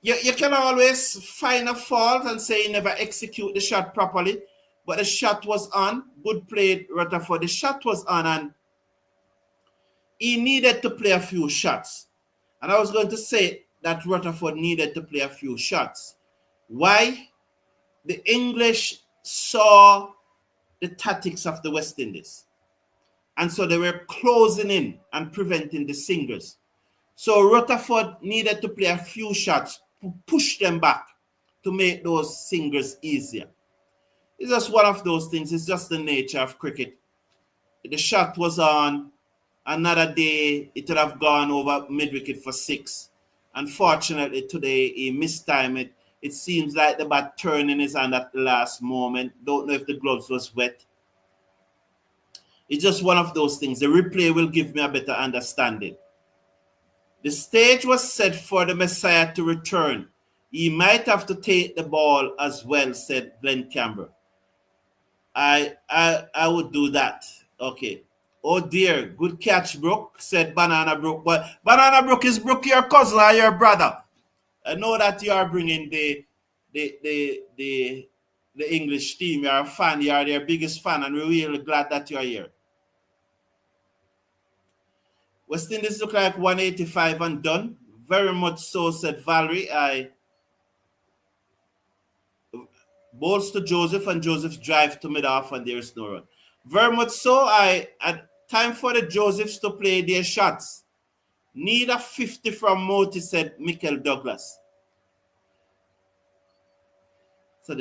You can always find a fault and say you never execute the shot properly, but the shot was on. Good play, Rutherford. The shot was on, and he needed to play a few shots. And I was going to say that Rutherford needed to play a few shots. Why? The English saw the tactics of the West Indies. And so they were closing in and preventing the singers. So Rutherford needed to play a few shots to push them back to make those singers easier. It's just one of those things. It's just the nature of cricket. The shot was on. Another day, it would have gone over mid-wicket for 6. Unfortunately, today, he mistimed it. It seems like the bat turned in his hand at the last moment. Don't know if the gloves was wet. It's just one of those things. The replay will give me a better understanding. The stage was set for the Messiah to return. He might have to take the ball as well, said Glenn Campbell. I would do that. Okay. Oh dear, good catch, Brooke, said Banana Brooke. But Banana Brooke, is Brooke your cousin or your brother? I know that you are bringing the English team. You are a fan. You are their biggest fan, and we're really glad that you are here. West Indies look like 185 and done. Very much so, said Valerie. Balls to Joseph, and Joseph drive to mid-off, and there is no run. Very much so. Time for the Josephs to play their shots. Need a 50 from Moti, said Michael Douglas. So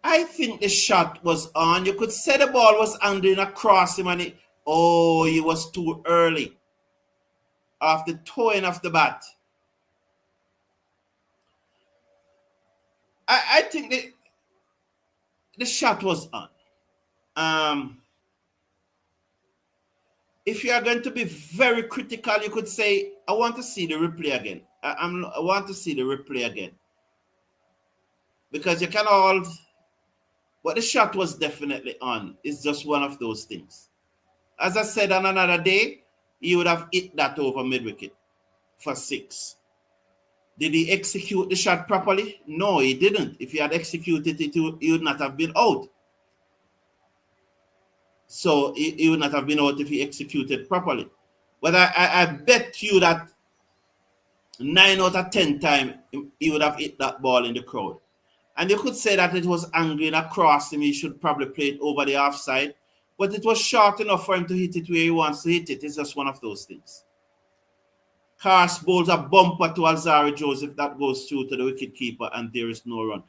I think the shot was on. You could say the ball was angling across him, and he was too early after towing off the bat. I think the shot was on. If you are going to be very critical, you could say, I want to see the replay again. I want to see the replay again. Because you can all... But the shot was definitely on. It's just one of those things. As I said, on another day, he would have hit that over mid-wicket for 6. Did he execute the shot properly? No, he didn't. If he had executed it, he would not have been out. So he would not have been out if he executed properly. But I bet you that 9 out of 10 times he would have hit that ball in the crowd. And you could say that it was angling across him. He should probably play it over the offside. But it was short enough for him to hit it where he wants to hit it. It's just one of those things. Cars bowls a bumper to Alzari Joseph that goes through to the wicketkeeper, and there is no run.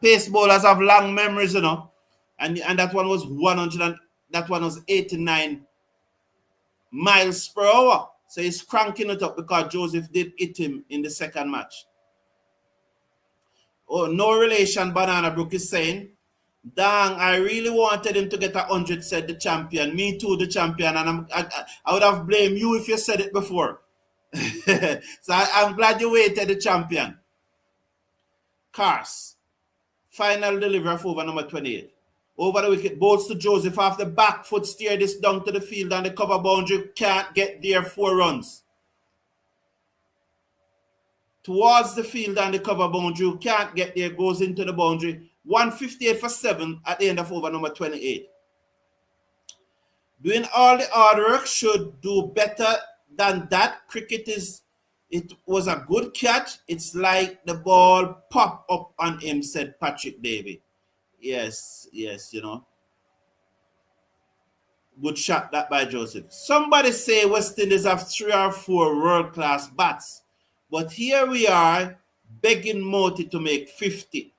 Pace bowlers have long memories, you know. And that one was 100 and that one was 89 miles per hour. So he's cranking it up because Joseph did hit him in the second match. Oh, no relation, Banana Brook is saying. Dang, I really wanted him to get 100, said the champion. Me too, the champion. And I would have blamed you if you said it before. So I'm glad you waited, the champion. Cars. Final delivery of over number 28. Over the wicket, balls to Joseph off the back foot, steer this down to the field, and the cover boundary can't get there. 4 runs. Towards the field and the cover boundary, can't get there, goes into the boundary. 158 for 7 at the end of over number 28. Doing all the hard work, should do better than that. It was a good catch. It's like the ball popped up on him, said Patrick Davey. Yes, you know. Good shot that by Joseph. Somebody say West Indies have 3 or 4 world-class bats. But here we are begging Moti to make 50.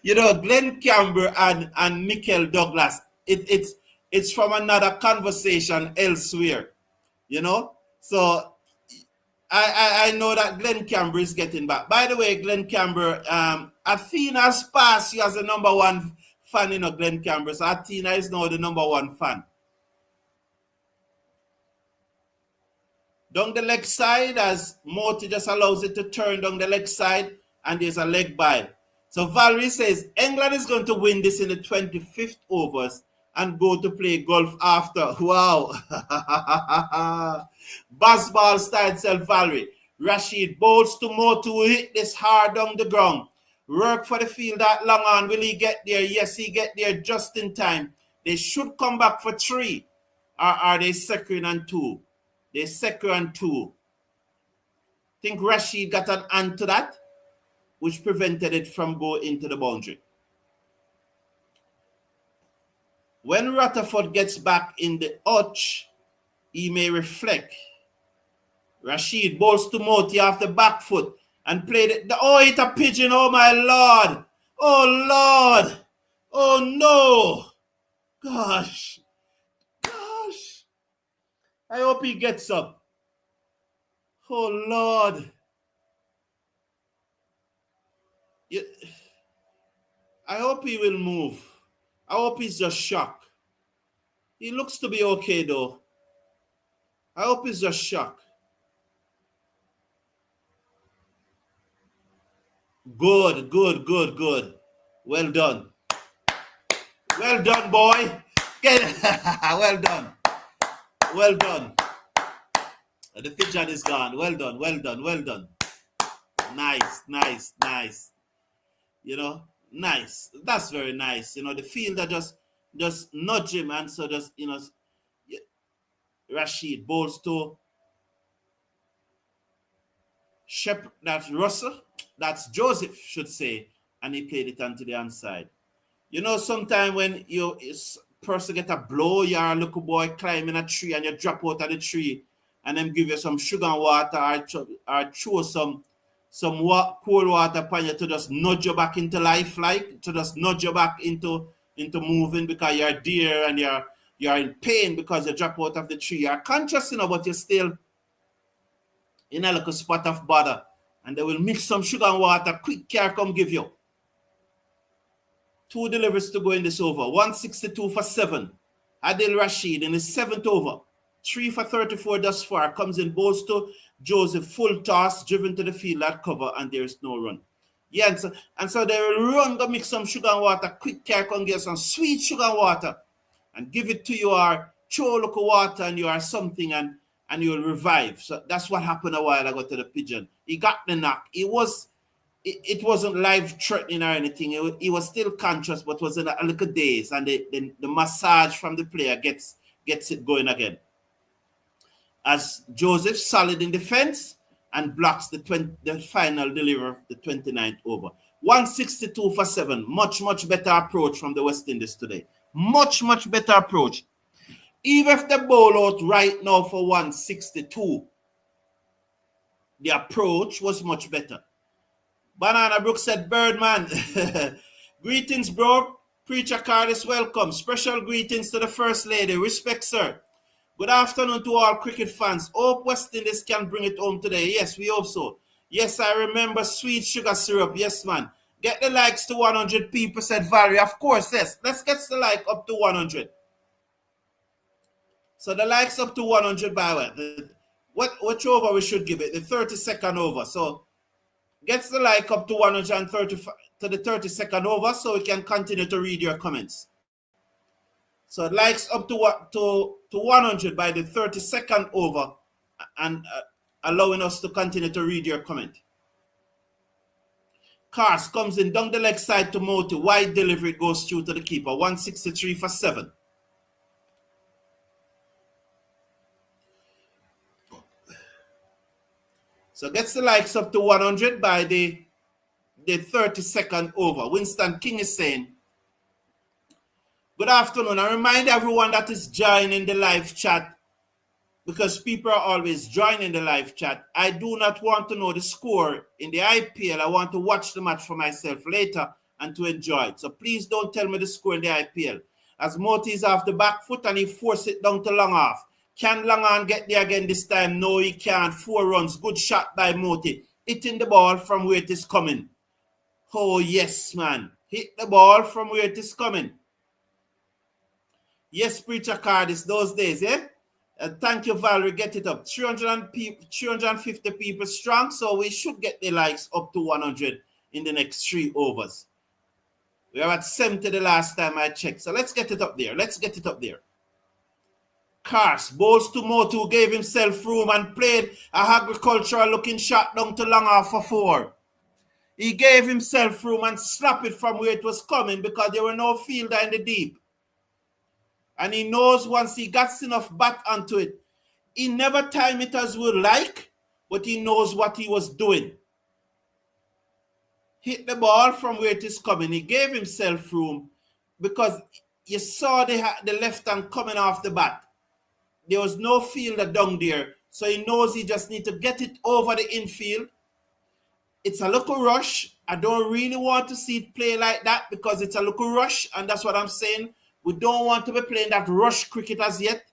You know, Glenn Campbell and Michael Douglas, it's from another conversation elsewhere. You know? So I know that Glenn Campbell is getting back. By the way, Glenn Campbell, Athena's passed you as the number 1 fan, you know, Glenn Campbell. So Athena is now the number 1 fan. Down the leg side, as Moti just allows it to turn down the leg side, and there's a leg by. So Valerie says England is going to win this in the 25th overs and go to play golf after. Wow. Baseball style self Valerie. Rashid bowls to Moti, who hit this hard on the ground. Work for the field that long on. Will he get there? Yes, he get there just in time. They should come back for 3. Or are they second and 2? They second and 2. Think Rashid got an hand to that, which prevented it from going into the boundary. When Rutherford gets back in the arch, he may reflect. Rashid bowls to Moti off the back foot and played it. Oh, it's a pigeon. Oh, my Lord. Oh, Lord. Oh, no. Gosh. I hope he gets up. Oh, Lord. I hope he will move. I hope he's just shocked. He looks to be okay, though. I hope he's just shocked. Good. Well done. Well done, boy. Well done. Well done. The pigeon is gone. Well done. Nice. You know, nice. That's very nice. You know, the fielder just nudge him, and so just, you know, Rashid bowls to Shep, that's Russell, that's Joseph, should say, and he played it onto the inside. You know, sometimes when you person get a blow, you're a little boy climbing a tree and you drop out of the tree, and them give you some sugar and water or throw some cold water upon you to just nudge you back into life, like to just nudge you back into moving, because you're dear and you're in pain because you drop out of the tree. You're conscious, you know, but you're still in a little spot of bother, and they will mix some sugar and water. Quick care come give you. 2 deliveries to go in this over. 162 for 7. Adil Rashid in his 7th over. 3 for 34 thus far. Comes in, bowls to Joseph. Full toss, driven to the field at cover, and there is no run. Yeah, and so they will run, go mix some sugar and water. Quick care come get some sweet sugar and water and give it to you, or throw a little water and you are something, and you will revive. So that's what happened a while ago to the pigeon. He got the knock. It wasn't life-threatening or anything. He was still conscious, but was in a little daze, and the massage from the player gets it going again. As Joseph solid in defense and blocks the final delivery of the 29th over. 162 for 7. Much better approach from the West Indies today. Much better approach. Even if they bowl out right now for 162, the approach was much better. Banana Brooks said, Birdman, greetings, bro. Preacher card is welcome. Special greetings to the First Lady. Respect, sir. Good afternoon to all cricket fans. Hope West Indies can bring it home today. Yes, we hope so. Yes, I remember sweet sugar syrup. Yes, man. Get the likes to 100 people, said Valerie. Of course, yes. Let's get the like up to 100. So the likes up to 100 by which over we should give it? The 32nd over. So gets the like up to 130 to the 32nd over, so we can continue to read your comments. So likes up to 100 by the 32nd over, and allowing us to continue to read your comment. Cars comes in down the leg side to Moti. Wide delivery goes through to the keeper. 163 for 7. So gets the likes up to 100 by the 32nd over. Winston King is saying, good afternoon. I remind everyone that is joining the live chat, because people are always joining the live chat. I do not want to know the score in the IPL. I want to watch the match for myself later and to enjoy it. So please don't tell me the score in the IPL. As Moti is off the back foot and he forced it down to long off. Can Langan get there again this time? No, he can't. 4 runs. Good shot by Moti. Hitting the ball from where it is coming. Oh, yes, man. Hit the ball from where it is coming. Yes, preacher card is those days, eh? Thank you, Valerie. Get it up. 350 people strong, so we should get the likes up to 100 in the next 3 overs. We are at 70 the last time I checked. So let's get it up there. Let's get it up there. Cars bowls to Moti, who gave himself room and played a agricultural looking shot down to long off for 4. He gave himself room and slapped it from where it was coming because there were no fielder in the deep. And he knows once he gets enough bat onto it, he never timed it as we like, but he knows what he was doing. Hit the ball from where it is coming. He gave himself room because you saw the left hand coming off the bat. There was no fielder down there, so he knows he just need to get it over the infield. It's a little rush. I don't really want to see it play like that because it's a little rush, and that's what I'm saying. We don't want to be playing that rush cricket as yet.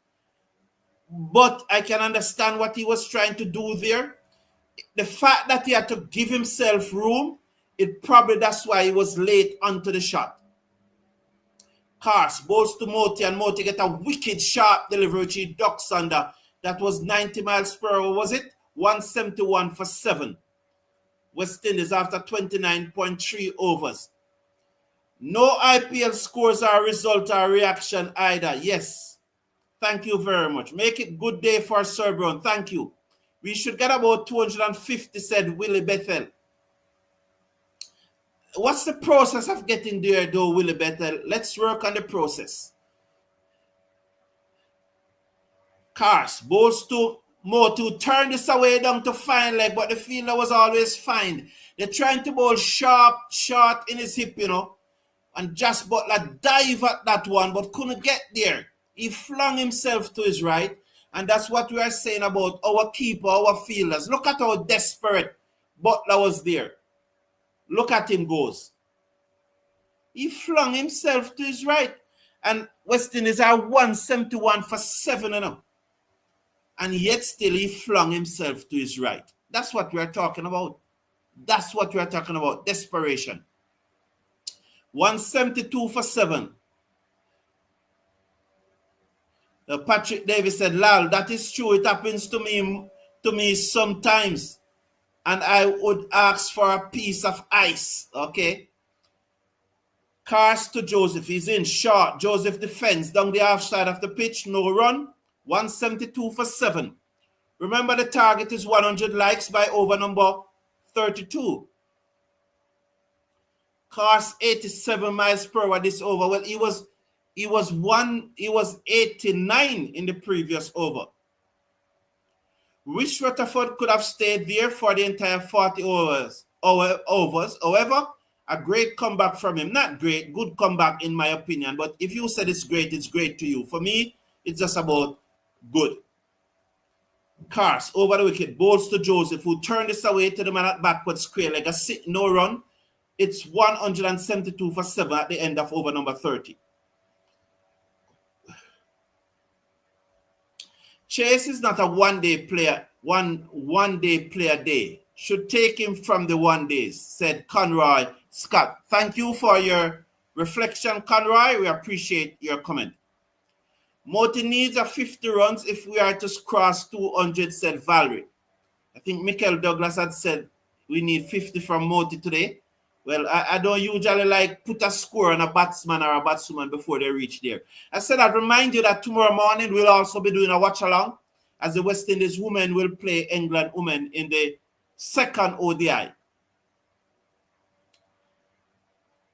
But I can understand what he was trying to do there. The fact that he had to give himself room, that's why he was late onto the shot. Cars bowls to Moti, and Moti get a wicked sharp delivery which he ducks under. That was 90 miles per hour, was it? 171 for 7. West Indies after 29.3 overs. No IPL scores or result or reaction either. Yes. Thank you very much. Make it good day for Sir Brown. Thank you. We should get about 250, said Willie Bethel. What's the process of getting there, though, Willie Bethel? Let's work on the process. Cars bowls to Moti, turn this away down to fine leg, but the fielder was always fine. They're trying to bowl sharp, short in his hip, and Josh Butler dive at that one, but couldn't get there. He flung himself to his right, and that's what we are saying about our keeper, our fielders. Look at how desperate Butler was there. Look at him goes. He flung himself to his right. And West Indies are 171 for 7 and yet still he flung himself to his right. That's what we are talking about. That's what we are talking about. Desperation. 172 for 7. Patrick Davis said, Lal, that is true. It happens to me sometimes. And I would ask for a piece of ice. Okay. Cars to Joseph. He's in short. Joseph defends down the half side of the pitch. No run. 172 for 7. Remember, the target is 100 likes by over number 32. Cars 87 miles per hour this over. Well, he was 89 in the previous over. Wish Rutherford could have stayed there for the entire 40 overs. However, a great comeback from him. Not great, good comeback in my opinion. But if you said it's great to you. For me, it's just about good. Cars over the wicket, bowls to Joseph, who turned this away to the man at backward square leg. No run. It's 172 for 7 at the end of over number 30. Chase is not a one-day player, one-day player day. Should take him from the 1 days, said Conroy Scott. Thank you for your reflection, Conroy. We appreciate your comment. Moti needs a 50 runs if we are to cross 200, said Valerie. I think Michael Douglas had said we need 50 from Moti today. Well, I don't usually like put a score on a batsman or a batswoman before they reach there. I said I'd remind you that tomorrow morning we'll also be doing a watch along as the West Indies women will play England women in the second ODI.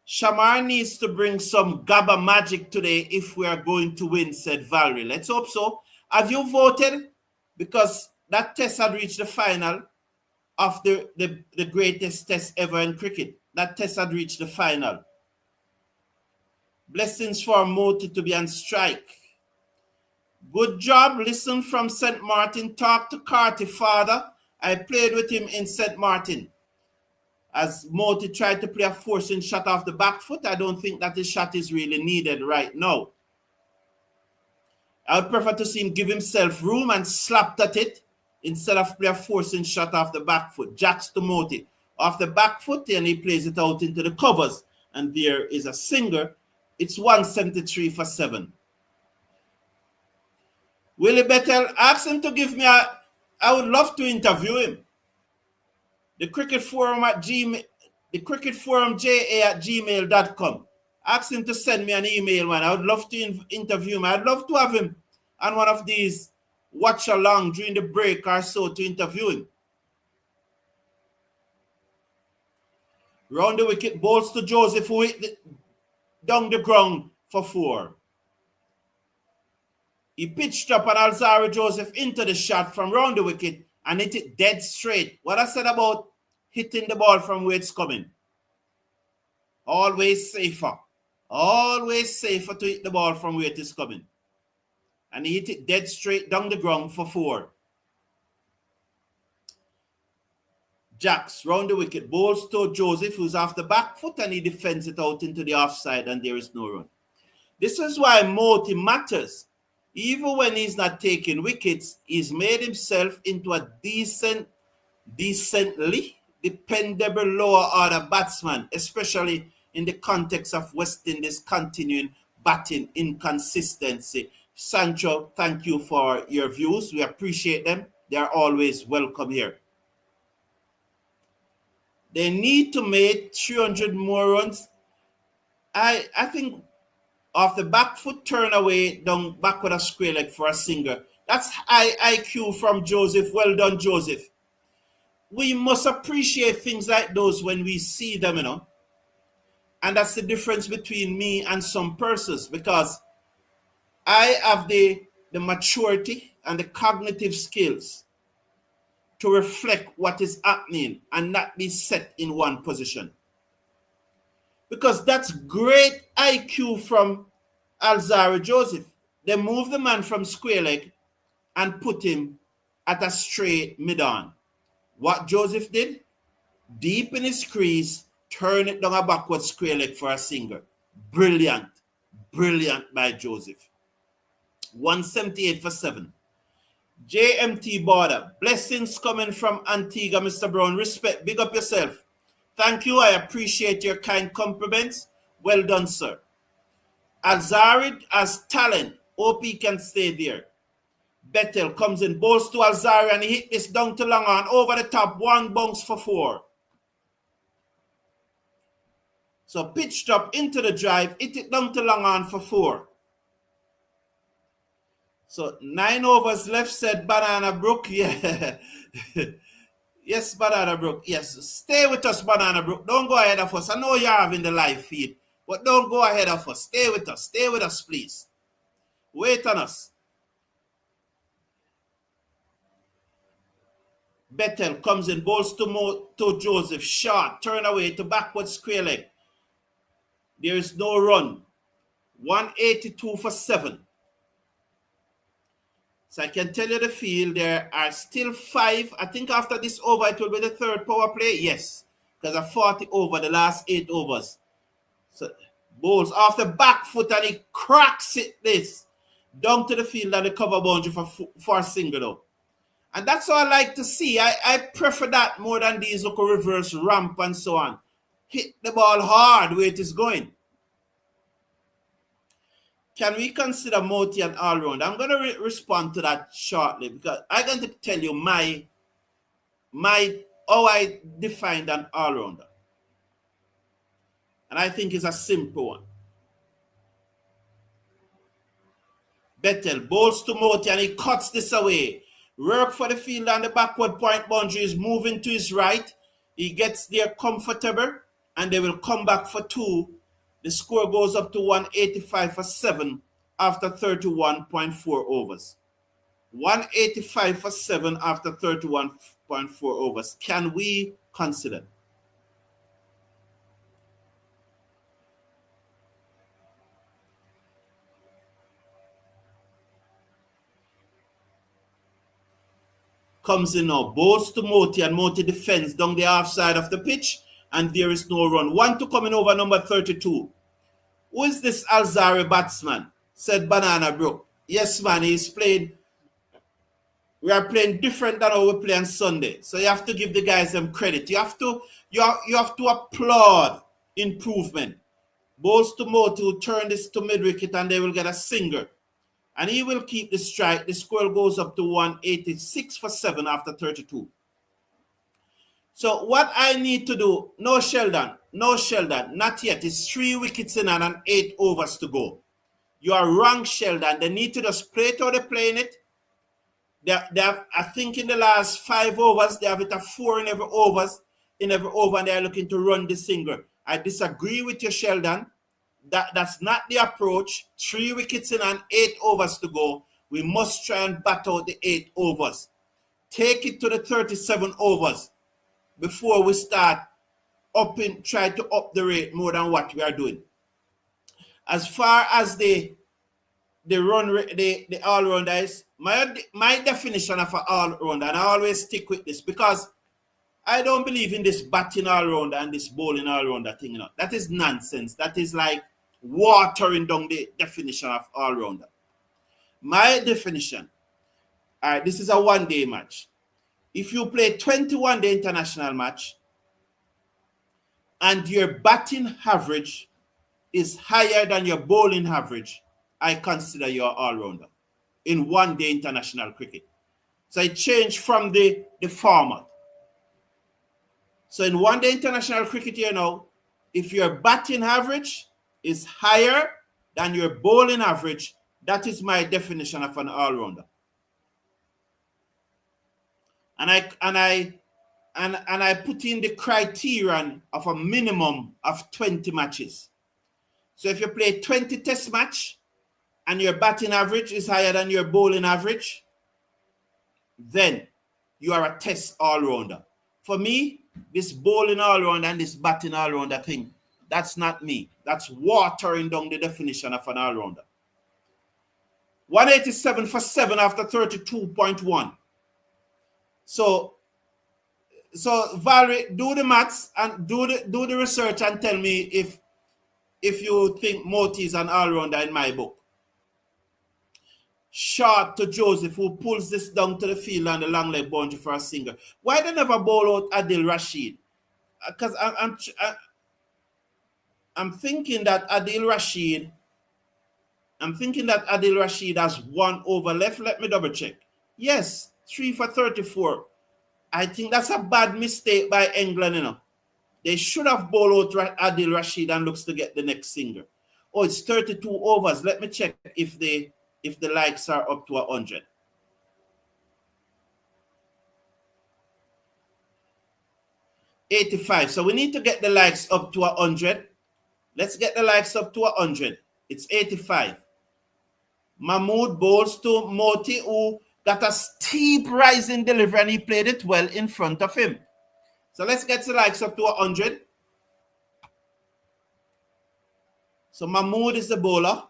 Shamar needs to bring some GABA magic today if we are going to win, said Valerie. Let's hope so. Have you voted? Because that test had reached the final of the greatest test ever in cricket. That test had reached the final. Blessings for Moti to be on strike. Good job. Listen from St. Martin. Talk to Carty, father. I played with him in St. Martin. As Moti tried to play a forcing shot off the back foot, I don't think that his shot is really needed right now. I would prefer to see him give himself room and slapped at it instead of play a forcing shot off the back foot. Jacks to Moti. Off the back foot, and he plays it out into the covers. And there is a singer. It's 173 for 7. Willie Bethel, ask him to give me I would love to interview him. The Cricket Forum at Gmail, the cricketforumja@gmail.com. Ask him to send me an email, man. I would love to interview him. I'd love to have him on one of these watch along during the break or so to interview him. Round the wicket, balls to Joseph, who hit down the ground for 4. He pitched up an Alzari Joseph into the shot from round the wicket and hit it dead straight. What I said about hitting the ball from where it's coming. Always safer. Always safer to hit the ball from where it is coming. And he hit it dead straight down the ground for 4. Jacks round the wicket, bowls to Joseph, who's off the back foot, and he defends it out into the offside, and there is no run. This is why Moti matters. Even when he's not taking wickets, he's made himself into a decently dependable lower order batsman, especially in the context of West Indies continuing batting inconsistency. Sancho, thank you for your views. We appreciate them. They are always welcome here. They need to make 300 more runs. I think off the back foot turn away, down back with a square leg for a single. That's high IQ from Joseph. Well done, Joseph. We must appreciate things like those when we see them, And that's the difference between me and some persons, because I have the maturity and the cognitive skills to reflect what is happening and not be set in one position. Because that's great IQ from Alzari Joseph. They move the man from square leg and put him at a straight mid-on. What Joseph did, deep in his crease, turn it down a backward square leg for a single. Brilliant. Brilliant by Joseph. 178 for 7. JMT Border. Blessings coming from Antigua, Mr. Brown. Respect. Big up yourself. Thank you. I appreciate your kind compliments. Well done, sir. Alzari has talent. Hope he can stay there. Bettel comes in, bowls to Alzari, and he hit this down to long on. Over the top. 1 bounce for 4. So pitched up into the drive. Hit it down to long on for 4. So 9 overs left, said Banana Brook. Yeah. Yes, Banana Brook. Yes. Stay with us, Banana Brook. Don't go ahead of us. I know you're having the live feed, but don't go ahead of us. Stay with us. Stay with us, please. Wait on us. Bettel comes in, bowls to Joseph. Short, turn away to backward square leg. There is no run. 182 for 7. So I can tell you the field, there are still 5. I think after this over, it will be the 3rd power play. Yes, because of 40 over the last 8 overs. So bowls off the back foot and he cracks it down to the field and the cover boundary for a single though. And that's what I like to see. I prefer that more than these local reverse ramp and so on. Hit the ball hard where it is going. Can we consider Moti an all-round? I'm going to respond to that shortly, because I'm going to tell you how I defined an all-rounder. And I think it's a simple one. Bettel bowls to Moti and he cuts this away. Work for the field and the backward point boundary is moving to his right. He gets there comfortable and they will come back for 2. The score goes up to 185 for 7 after 31.4 overs. 185 for 7 after 31.4 overs. Can we consider? Comes in now, bowls to Moti, and Moti defends down the offside of the pitch, and there is no run. 1 to coming over number 32. Who is this Alzari batsman? Said Banana Brook. Yes, man, he's played. We are playing different than how we play on Sunday. So you have to give the guys some credit. You have to applaud improvement. Bowls to Moti, who turn this to mid-wicket, and they will get a single. And he will keep the strike. The score goes up to 186 for 7 after 32. So what I need to do, no Sheldon, not yet. It's 3 wickets in and 8 overs to go. You are wrong, Sheldon. They need to just play it how they're playing it. They have, I think in the last 5 overs, they have it at 4 in every over, and they're looking to run the single. I disagree with you, Sheldon. That's not the approach. 3 wickets in and 8 overs to go. We must try and bat out the 8 overs. Take it to the 37 overs before we start try to up the rate more than what we are doing. As far as the all-rounder is, my definition of an all-rounder, and I always stick with this because I don't believe in this batting all-rounder and this bowling all-rounder thing. That is nonsense. That is like watering down the definition of all-rounder. My definition, all right, this is a one-day match. If you play 21-day international match and your batting average is higher than your bowling average, I consider you an all-rounder in one-day international cricket. So it changed from the format. So in one-day international cricket if your batting average is higher than your bowling average, that is my definition of an all-rounder. And I put in the criterion of a minimum of 20 matches. So if you play 20 test match and your batting average is higher than your bowling average, then you are a test all-rounder. For me, this bowling all-rounder and this batting all-rounder thing, that's not me. That's watering down the definition of an all-rounder. 187 for 7 after 32.1. So Valerie, do the maths and do the research and tell me if you think Moti is an all-rounder in my book. Short to Joseph, who pulls this down to the field on the long leg boundary for a single. Why they never bowl out Adil Rashid? Because I'm thinking that Adil Rashid has 1 over left. Let me double check. Yes, 3 for 34. I think that's a bad mistake by England, They should have bowled out Adil Rashid and looks to get the next single. Oh, it's 32 overs. Let me check if the likes are up to 100. $85. So we need to get the likes up to 100. Let's get the likes up to 100. It's 85. Mahmood bowls to Moti, who got a steep rise in delivery, and he played it well in front of him. So let's get the likes up to 100. So Mahmood is the bowler.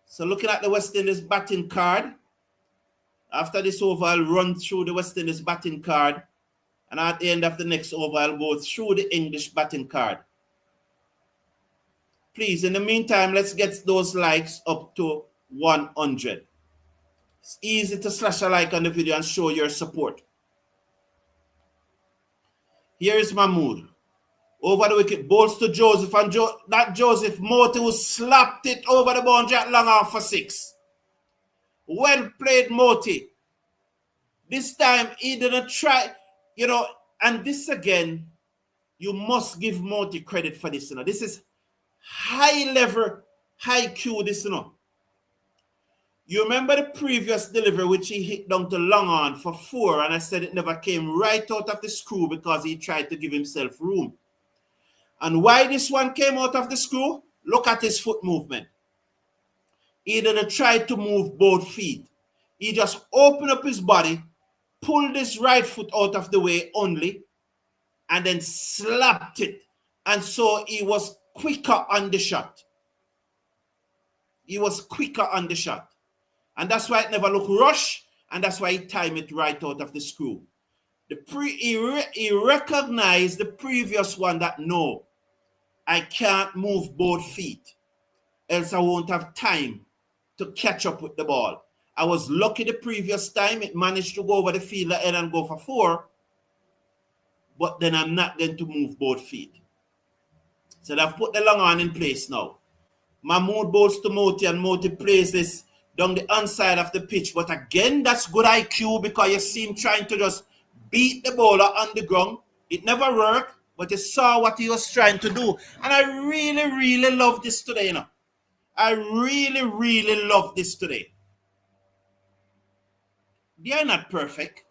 So looking at the West Indies batting card, after this over, I'll run through the West Indies batting card, and at the end of the next over, I'll go through the English batting card. Please, in the meantime, let's get those likes up to 100. It's easy to slash a like on the video and show your support. Here is Mahmood. Over the wicket, bowls to Joseph, and that Joseph, Moti, who slapped it over the boundary at long on for 6. Well played, Moti. This time, he didn't try, and this again, you must give Moti credit for this, This is high level, high Q, this, You remember the previous delivery, which he hit down to long on for 4, and I said it never came right out of the screw because he tried to give himself room. And why this one came out of the screw? Look at his foot movement. He didn't try to move both feet. He just opened up his body, pulled his right foot out of the way only, and then slapped it. And so he was quicker on the shot. And that's why it never looked rushed, and that's why he timed it right out of the screw. He recognized the previous one that, no, I can't move both feet, else I won't have time to catch up with the ball. I was lucky the previous time it managed to go over the fielder head and go for 4, but then I'm not going to move both feet. So they've put the long on in place now. Mahmood bowls to Moti, and Moti plays this down the inside of the pitch. But again, that's good IQ because you see him trying to just beat the bowler on the ground. It never worked, but you saw what he was trying to do. And I really, really love this today, I really, really love this today. They are not perfect.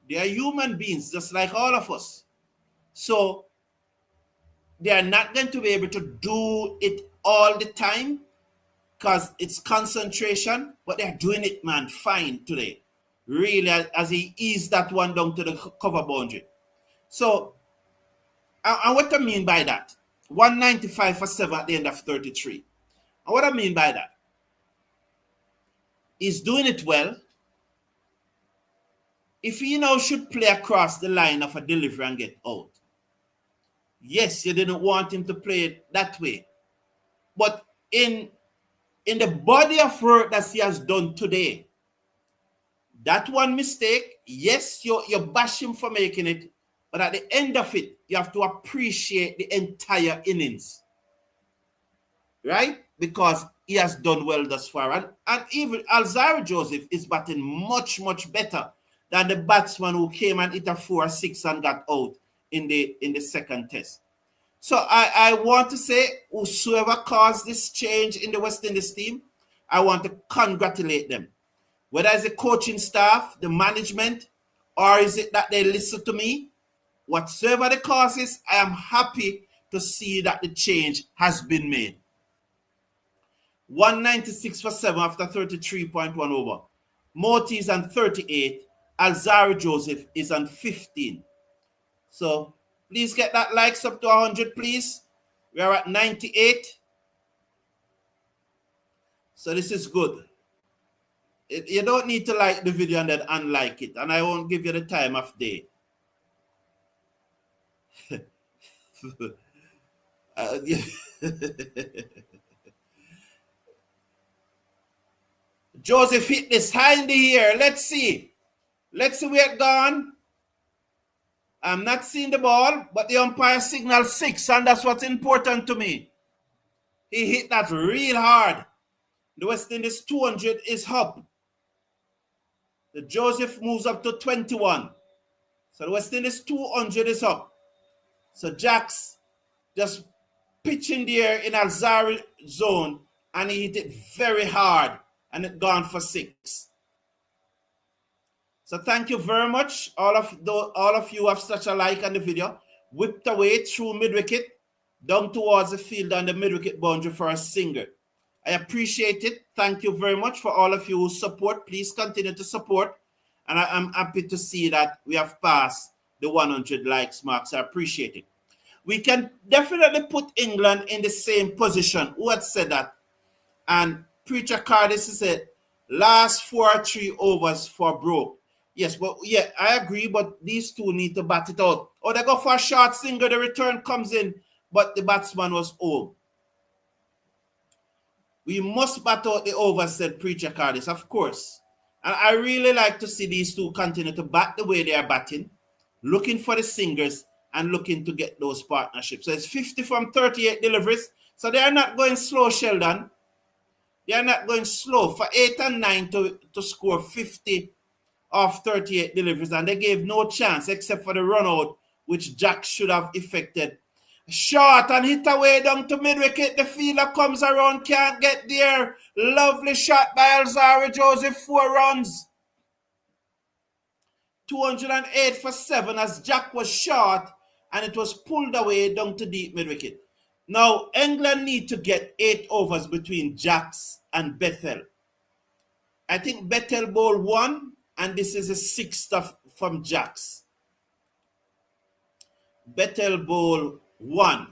They are human beings, just like all of us. So they are not going to be able to do it all the time because it's concentration, but they're doing it, man, fine today. Really, as he eased that one down to the cover boundary. So, and what I mean by that, 195 for 7 at the end of 33. And what I mean by that, he's doing it well. If he now should play across the line of a delivery and get out, yes, you didn't want him to play it that way. But in the body of work that he has done today, that one mistake, yes, you bash him for making it, but at the end of it, you have to appreciate the entire innings. Right? Because he has done well thus far. And even Moti-Joseph is batting much, much better than the batsman who came and hit a 4-6 and got out in the second test. So I want to say, whosoever caused this change in the West Indies team, I want to congratulate them. Whether it's the coaching staff, the management, or is it that they listen to me, whatsoever the cause is, I am happy to see that the change has been made. 196 for 7 after 33.1 over. Moti is on 38. Moti-Joseph is on 15. So please get that likes up to 100, please. We are at 98. So this is good. You don't need to like the video and then unlike it. And I won't give you the time of day. Joseph hit this high in the air. Let's see. Let's see where it gone. I'm not seeing the ball, but the umpire signaled 6, and that's what's important to me. He hit that real hard. The West Indies 200 is up. The Joseph moves up to 21. So the West Indies 200 is up. So Jacks just pitch in the air in Alzari zone, and he hit it very hard, and it gone for 6. So thank you very much. All of you have such a like on the video. Whipped away through mid-wicket, down towards the field on the mid-wicket boundary for a single. I appreciate it. Thank you very much for all of you who support. Please continue to support. And I'm happy to see that we have passed the 100 likes marks. I appreciate it. We can definitely put England in the same position. Who had said that? And Preacher Cardis said, last 4-3 overs for broke. Yes, but yeah, I agree, but these two need to bat it out. Or they go for a short single, the return comes in, but the batsman was home. We must bat out the overs, said Preacher Cardis, of course. And I really like to see these two continue to bat the way they are batting, looking for the singles and looking to get those partnerships. So it's 50 from 38 deliveries. So they are not going slow, Sheldon. They are not going slow. For 8 and 9 to score 50 of 38 deliveries, and they gave no chance except for the run out, which Jack should have effected. Short and hit away down to mid-wicket. The fielder comes around, can't get there. Lovely shot by Moti-Joseph, 4 runs. 208 for 7 as Jack was short, and it was pulled away down to deep mid-wicket. Now, England need to get 8 overs between Jacks and Bethel. I think Bethel bowl 1, and this is a 6th from Jacks. Bethel bowl 1,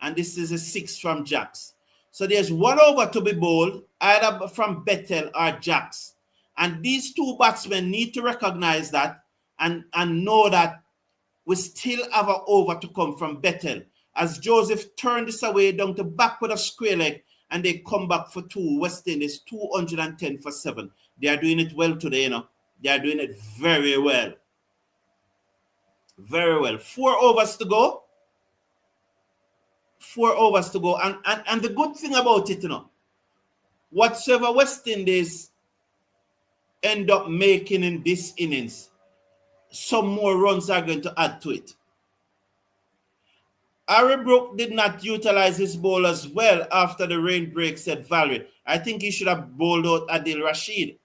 and this is a 6 from Jacks. So there's 1 over to be bowled, either from Bethel or Jacks. And these two batsmen need to recognize that and know that we still have an over to come from Bethel. As Joseph turned this away down to back with a square leg, and they come back for 2. West Indies 210 for 7. They are doing it well today, They are doing it very well. Very well. 4 overs to go. 4 overs to go. And the good thing about it, whatsoever West Indies end up making in this innings, some more runs are going to add to it. Harry Brook did not utilize his bowlers well after the rain break, said Valerie. I think he should have bowled out Adil Rashid.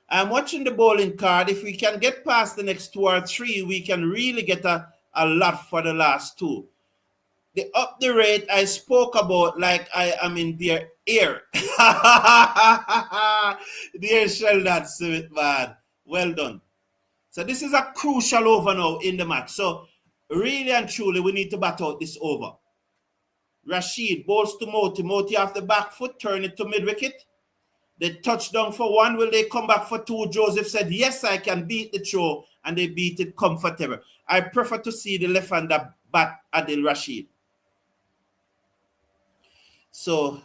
I'm watching the bowling card. If we can get past the next 2 or 3, we can really get a lot for the last 2. The up the rate I spoke about like I am in their ear. Dear Sheldon Smith, man. Well done. So this is a crucial over now in the match. So really and truly, we need to bat out this over. Rashid bowls to Moti. Moti off the back foot, turn it to mid-wicket. They touchdown for 1. Will they come back for 2? Joseph said, yes, I can beat the throw. And they beat it comfortable. I prefer to see the left-hander bat Adil Rashid. So,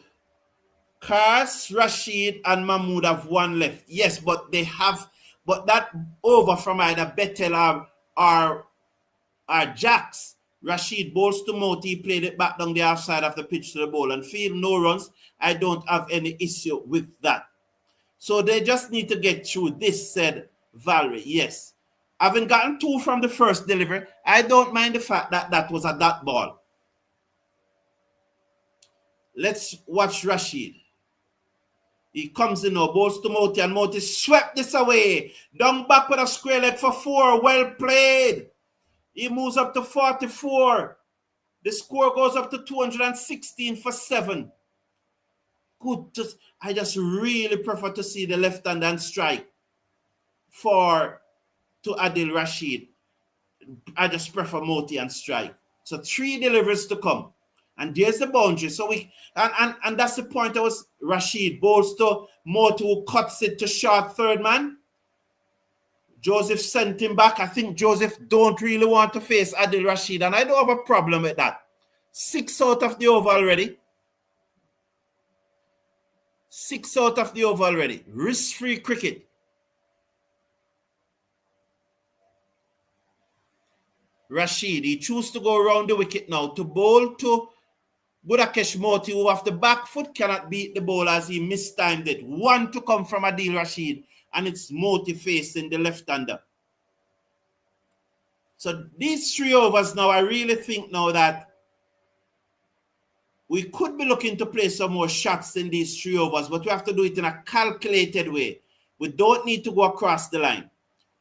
Kars, Rashid, and Mahmood have 1 left. Yes, but they have, but that over from either Betel or Jacks. Rashid bowls to Moti, played it back down the outside of the pitch to the ball and field, no runs. I don't have any issue with that. So they just need to get through this, said Valerie. Yes. Having gotten 2 from the first delivery, I don't mind the fact that that was a dot ball. Let's watch Rashid. He comes in now, bowls to Moti, and Moti swept this away. Down back with a square leg for 4. Well played. He moves up to 44. The score goes up to 216 for 7. Good. I just really prefer to see the left-hand and strike to Adil Rashid. I just prefer Moti and strike. So 3 deliveries to come. And there's the boundary. So and that's the point. I was Rashid bowls to Moti, who cuts it to short third man. Joseph sent him back. I think Joseph don't really want to face Adil Rashid, and I don't have a problem with that. 6 out of the over already. 6 out of the over already. Risk-free cricket. Rashid, he chooses to go around the wicket now to bowl to Budakesh Moti, who off the back foot cannot beat the ball as he mistimed it. 1 to come from Adil Rashid, and it's Moti facing the left-hander. So these 3 overs now, I really think now that we could be looking to play some more shots in these 3 overs, but we have to do it in a calculated way. We don't need to go across the line.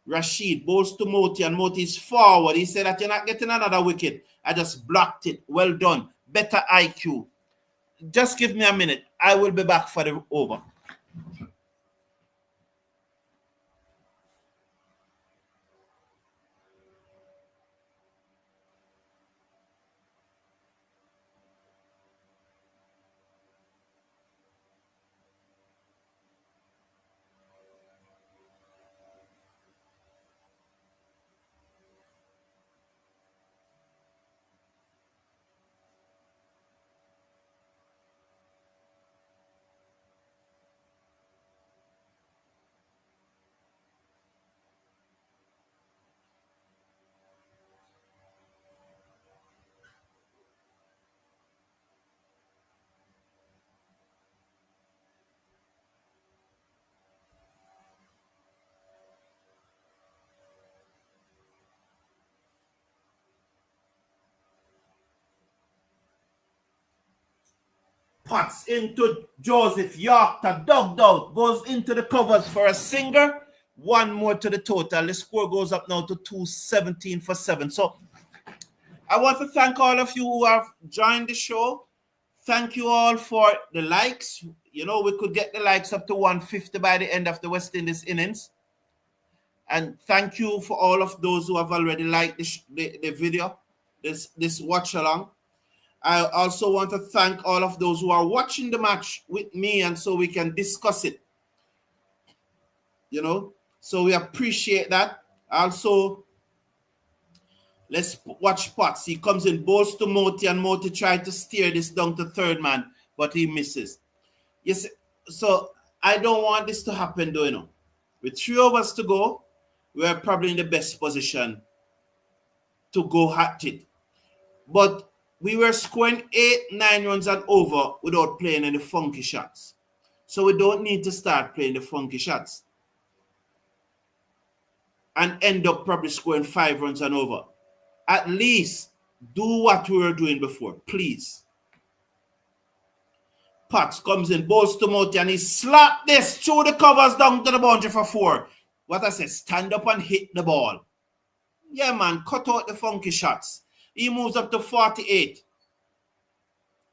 Rashid bowls to Moti, and Moti is forward. He said that you're not getting another wicket. I just blocked it. Well done. Better IQ. Just give me a minute. I will be back for the over. Pots into Joseph, Yorker, dugged out, goes into the covers for a singer. 1 more to the total. The score goes up now to 217 for 7. So I want to thank all of you who have joined the show. Thank you all for the likes. You know, we could get the likes up to 150 by the end of the West Indies innings. And thank you for all of those who have already liked the video, this watch along. I also want to thank all of those who are watching the match with me, and so we can discuss it. You know, so we appreciate that. Also, let's watch Potts. He comes in, bowls to Moti, and Moti tried to steer this down to third man, but he misses. Yes, so I don't want this to happen, though, you know. With 3 overs to go, we are probably in the best position to go at it. But we were scoring 8, 9 runs and over without playing any funky shots. So we don't need to start playing the funky shots. and end up probably scoring 5 runs and over. At least do what we were doing before, please. Potts comes in, bowls to Moti, and he slapped this through the covers down to the boundary for 4. What I said, stand up and hit the ball. Yeah, man, cut out the funky shots. He moves up to 48.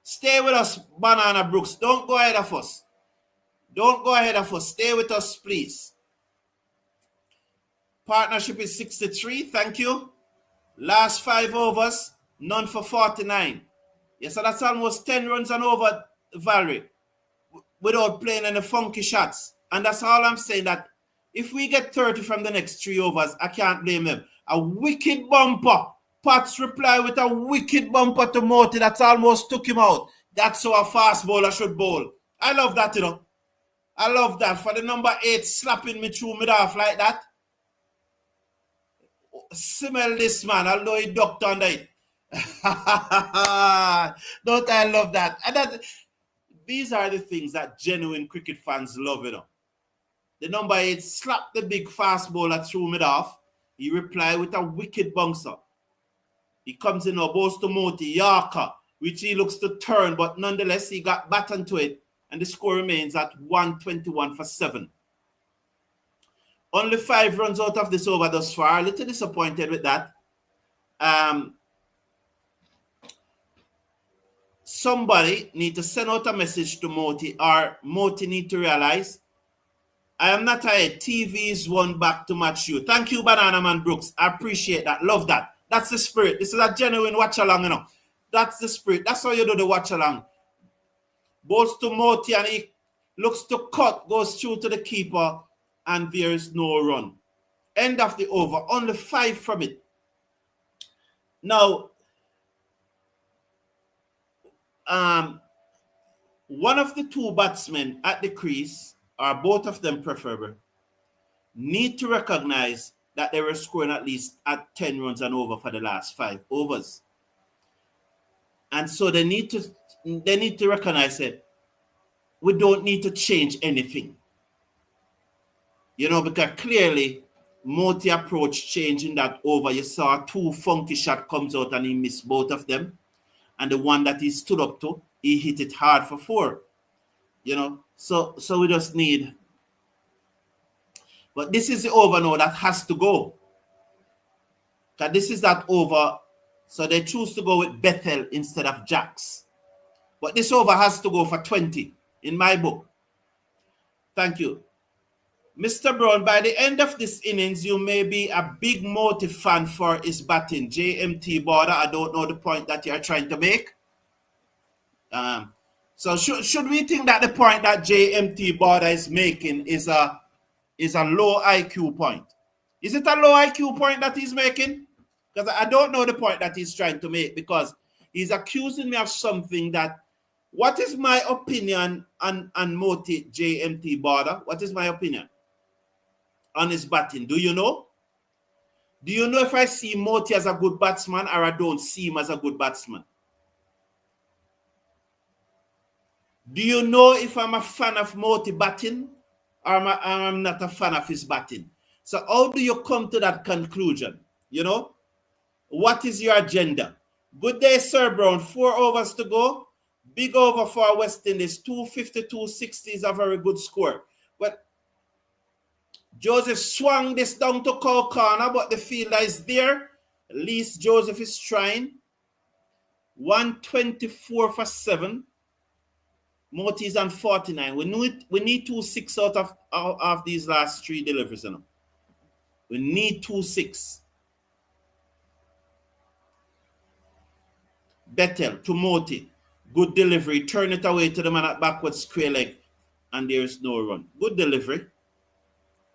Stay with us, Banana Brooks. Don't go ahead of us. Don't go ahead of us. Stay with us, please. Partnership is 63. Thank you. Last 5 overs, none for 49. Yes, so that's almost 10 runs and over, Valerie, without playing any funky shots. And that's all I'm saying, that if we get 30 from the next 3 overs, I can't blame them. A wicked bumper. Potts reply with a wicked bumper to Moti that almost took him out. That's how a fast bowler should bowl. I love that, you know. I love that. For the number 8 slapping me through mid-off like that. Smell this, man. I'll know he ducked under it. Don't I love that? And these are the things that genuine cricket fans love, you know. The number 8 slapped the big fast bowler through mid-off. He replied with a wicked bouncer. He comes in now, bowls to Moti, Yorker, which he looks to turn, but nonetheless, he got back onto it, and the score remains at 121 for 7. Only 5 runs out of this over thus far. A little disappointed with that. Somebody need to send out a message to Moti, or Moti need to realize, I am not tired. TV is one back to match you. Thank you, Banana Man Brooks. I appreciate that. Love that. That's the spirit. This is a genuine watch along, you know. That's the spirit. That's how you do the watch along. Balls to Moti, and he looks to cut, goes through to the keeper, and there is no run. End of the over. Only 5 from it. Now, one of the 2 batsmen at the crease, or both of them preferable, need to recognize that they were scoring at least at 10 runs and over for the last 5 overs. And so they need to recognize it. We don't need to change anything. You know, because clearly Moti approach changing that over. You saw 2 funky shot comes out and he missed both of them. And the one that he stood up to, he hit it hard for 4. You know, so we just need. But this is the over now that has to go. Because this is that over. So they choose to go with Bethel instead of Jacks. But this over has to go for 20 in my book. Thank you. Mr. Brown, by the end of this innings, you may be a big Moti fan for his batting. JMT Border, I don't know the point that you're trying to make. So should we think that the point that JMT Border is making is a low IQ point? Is it a low IQ point that he's making? Because I don't know the point that he's trying to make, because he's accusing me of something that, what is my opinion on Moti JMT Border? What is my opinion on his batting? Do you know? Do you know if I see Moti as a good batsman or I don't see him as a good batsman? Do you know if I'm a fan of Moti batting or I'm not a fan of his batting? So how do you come to that conclusion? You know? What is your agenda? Good day, Sir Brown. 4 overs to go. Big over for West Indies. 252.60 is a very good score. But Joseph swung this down to Cow Corner, but the fielder is there. At least Joseph is trying. 124 for 7. Moti is on 49. We need 2-6 out of these last 3 deliveries. You know? We need 2-6. Bethel to Moti. Good delivery. Turn it away to the man at backward square leg. And there is no run. Good delivery.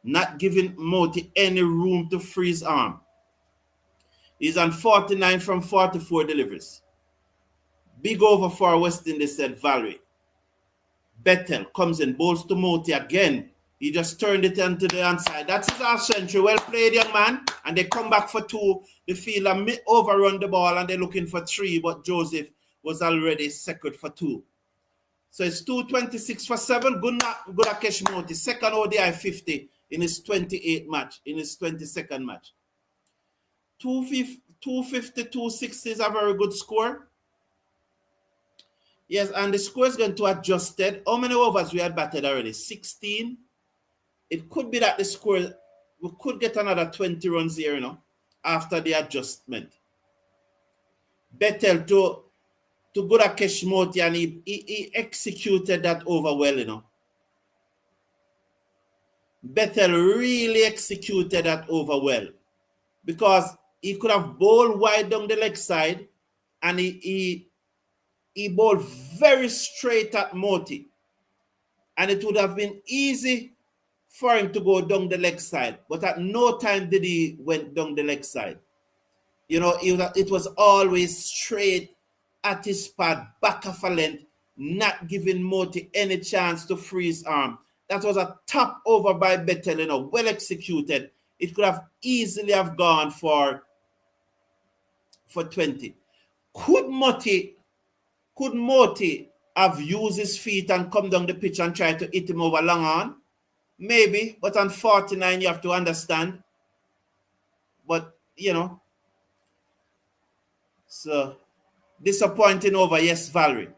Not giving Moti any room to freeze arm. He's on 49 from 44 deliveries. Big over for West Indies, said Valerie. Bethel comes in, bowls to Moti again. He just turned it onto the inside. That's his half century. Well played, young man. And they come back for 2. The fielder overrun the ball and they're looking for 3, but Joseph was already second for 2. So it's 226 for 7. Good Akesh Moti. Second ODI 50 in his 28th match, in his 22nd match. 250, 260 is a very good score. Yes, and the score is going to adjusted. How many overs we had batted already? 16. It could be that the score, we could get another 20 runs here, you know, after the adjustment. Bettel to go to catch Moti, and he executed that over well, you know. Bettel really executed that over well, because he could have bowled wide down the leg side, and he bowled very straight at Moti, and it would have been easy for him to go down the leg side, but at no time did he went down the leg side. You know, it was always straight at his pad, back of a length, not giving Moti any chance to free his arm. That was a top over by Bettel, you know, well executed. It could have easily have gone for 20. Could Moti have used his feet and come down the pitch and try to hit him over long on? Maybe, but on 49, you have to understand. But, you know, so disappointing over, yes, Valerie.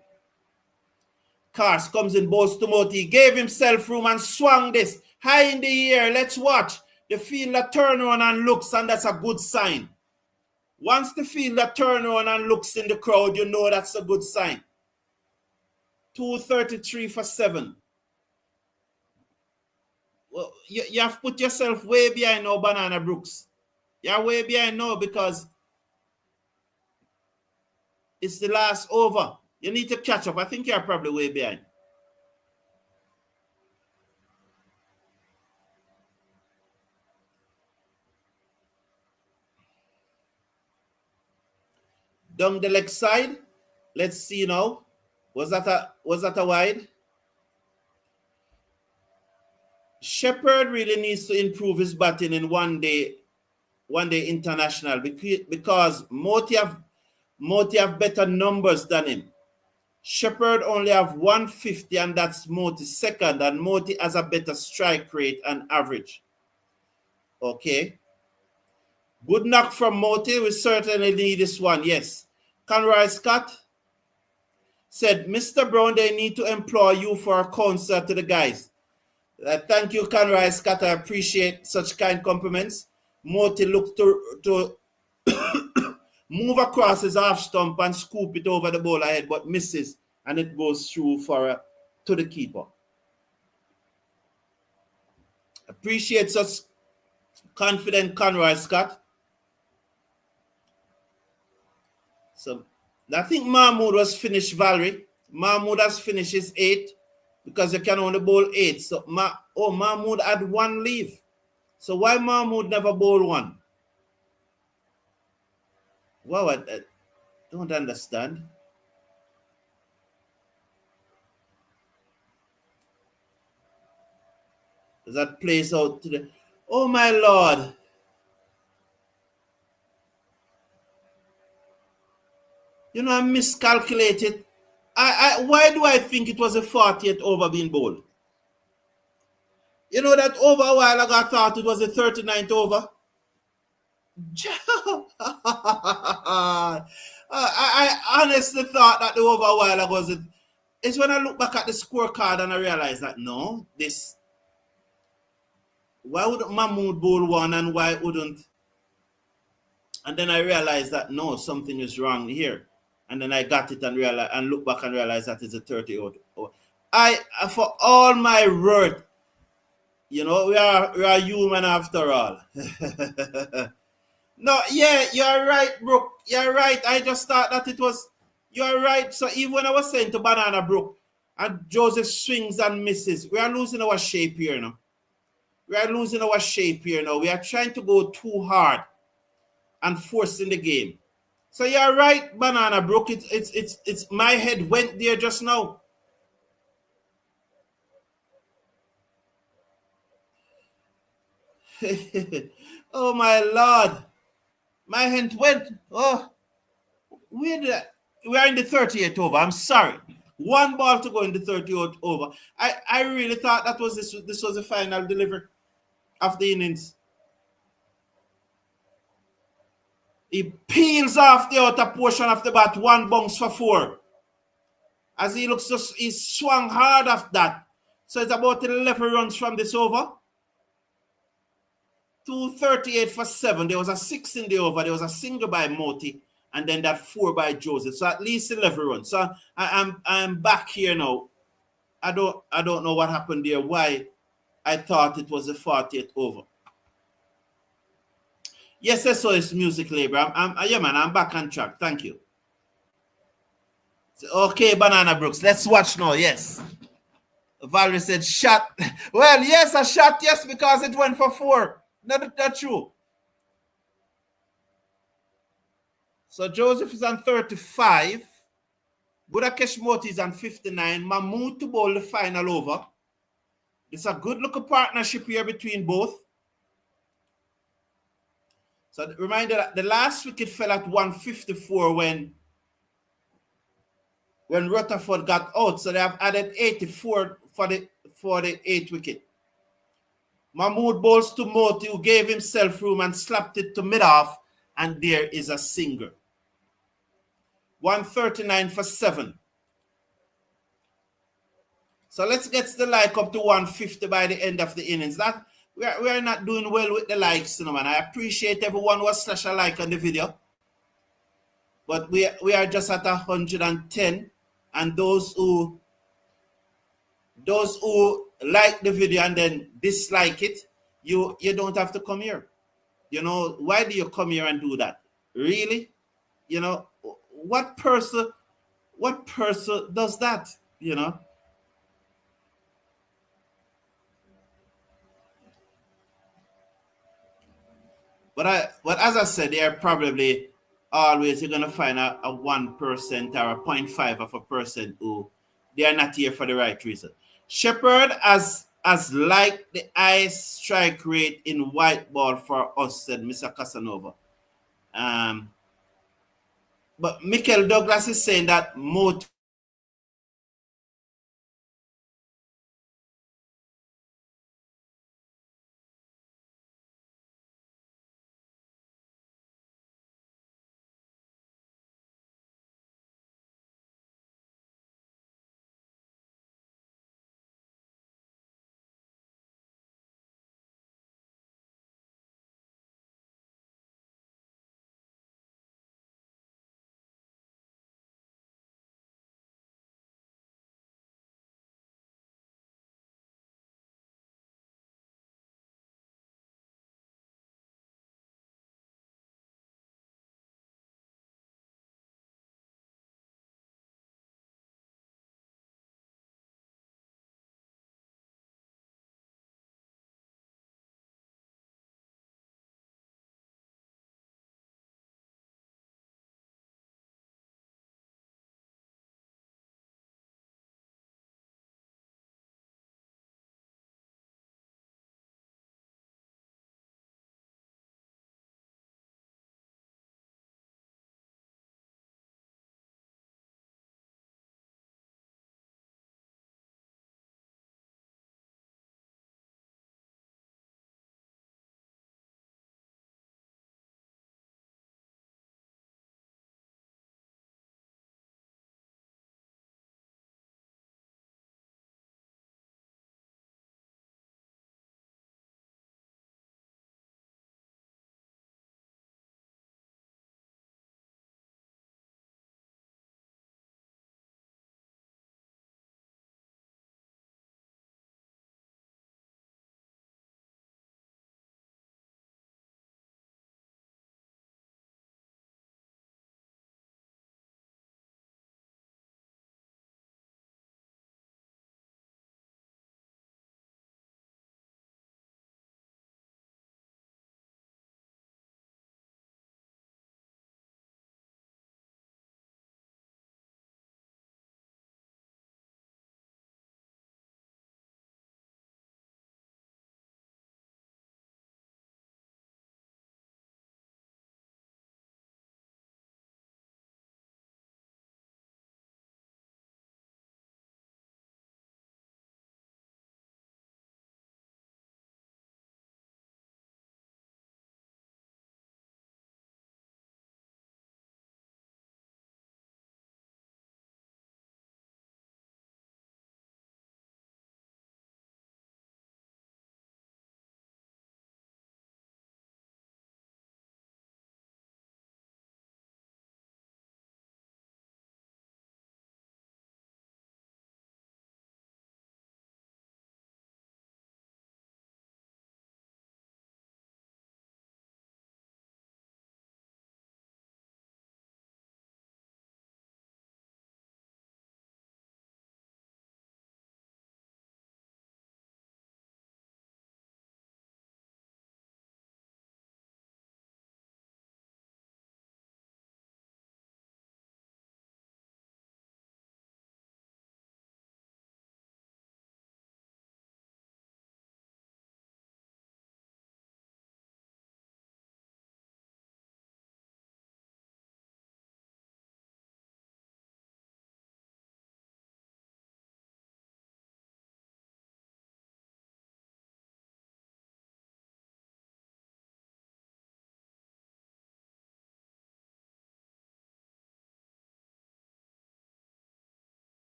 Cars comes in, bowls to Moti, gave himself room and swung this high in the air. Let's watch. The fielder turn around and looks, and that's a good sign. Once the fielder turn around and looks in the crowd, you know that's a good sign. 233 for 7. Well, you have put yourself way behind now, Banana Brooks. You're way behind now because it's the last over. You need to catch up. I think you're probably way behind. Down the leg side. Let's see now. Was that a wide? Shepherd really needs to improve his batting in one day international, because Moti have better numbers than him. Shepherd only have 150, and that's Moti's second, and Moti has a better strike rate and average. Okay. Good knock from Moti. We certainly need this one. Yes. Conroy Scott said, Mr. Brown, they need to employ you for a concert to the guys. Thank you, Conroy Scott. I appreciate such kind compliments. Moti looked to move across his half stump and scoop it over the bowler head, but misses, and it goes through to the keeper. Appreciate such confident Conroy Scott. So I think Mahmood was finished, Valerie. Mahmood has finished his 8 because you can only bowl 8. So Mahmood had 1 leave. So why Mahmood never bowl 1? Wow, I don't understand. That plays out today. Oh my Lord. You know, I miscalculated. Why do I think it was a 40th over being bowled? You know that over a while ago I thought it was a 39th over. I honestly thought that the over a while ago was it. It's when I look back at the scorecard and I realize that no, why would Mahmood bowl 1 and why wouldn't? And then I realized that no, something is wrong here. And then I got it and realized and look back and realize that it's a 30 over. For all my worth, you know, we are human after all. No, yeah, you're right, Brooke. You're right. I just thought that it was. You're right. So even when I was saying to Banana Brooke, and Joseph swings and misses, we are losing our shape here now. We are losing our shape here now. We are trying to go too hard and forcing the game. So you're right, Banana Brooke. It's my head went there just now. Oh my Lord. My hand went. Oh, we are in the 38th over. I'm sorry. 1 ball to go in the 38th over. I really thought that was this was the final delivery. of the innings. He peels off the outer portion of the bat, 1 bounce for 4. As he looks, he swung hard off that. So it's about 11 runs from this over. 238 for 7. There was a 6 in the over. There was a single by Moti, and then that 4 by Joseph. So at least 11 runs. So I'm back here now. I don't know what happened there. Why I thought it was a 48th over. Yes, I saw it's music labor. Yeah, man, I'm back on track. Thank you. Okay, Banana Brooks. Let's watch now. Yes. Valerie said shot. Well, yes, a shot, yes, because it went for 4. Not true. So Joseph is on 35. Budakesh Moti is on 59. Mahmoud to bowl the final over. It's a good looking partnership here between both. So reminder that the last wicket fell at 154 when Rutherford got out. So they have added 84 for the 8th wicket. Mahmoud bowls to Moti, who gave himself room and slapped it to mid-off, and there is a single. 139 for 7. So let's get the like up to 150 by the end of the innings. That we are not doing well with the likes, you know, man. I appreciate everyone who has slashed a like on the video, but we are just at 110, and those who like the video and then dislike it, you don't have to come here. You know, why do you come here and do that? Really? You know, what person does that, you know? But as I said, they are probably always, you're gonna find a 1% or a 0.5 of a percent who they are not here for the right reason. Shepherd has liked the high strike rate in white ball for us, said Mr. Casanova. But Michael Douglas is saying that Moti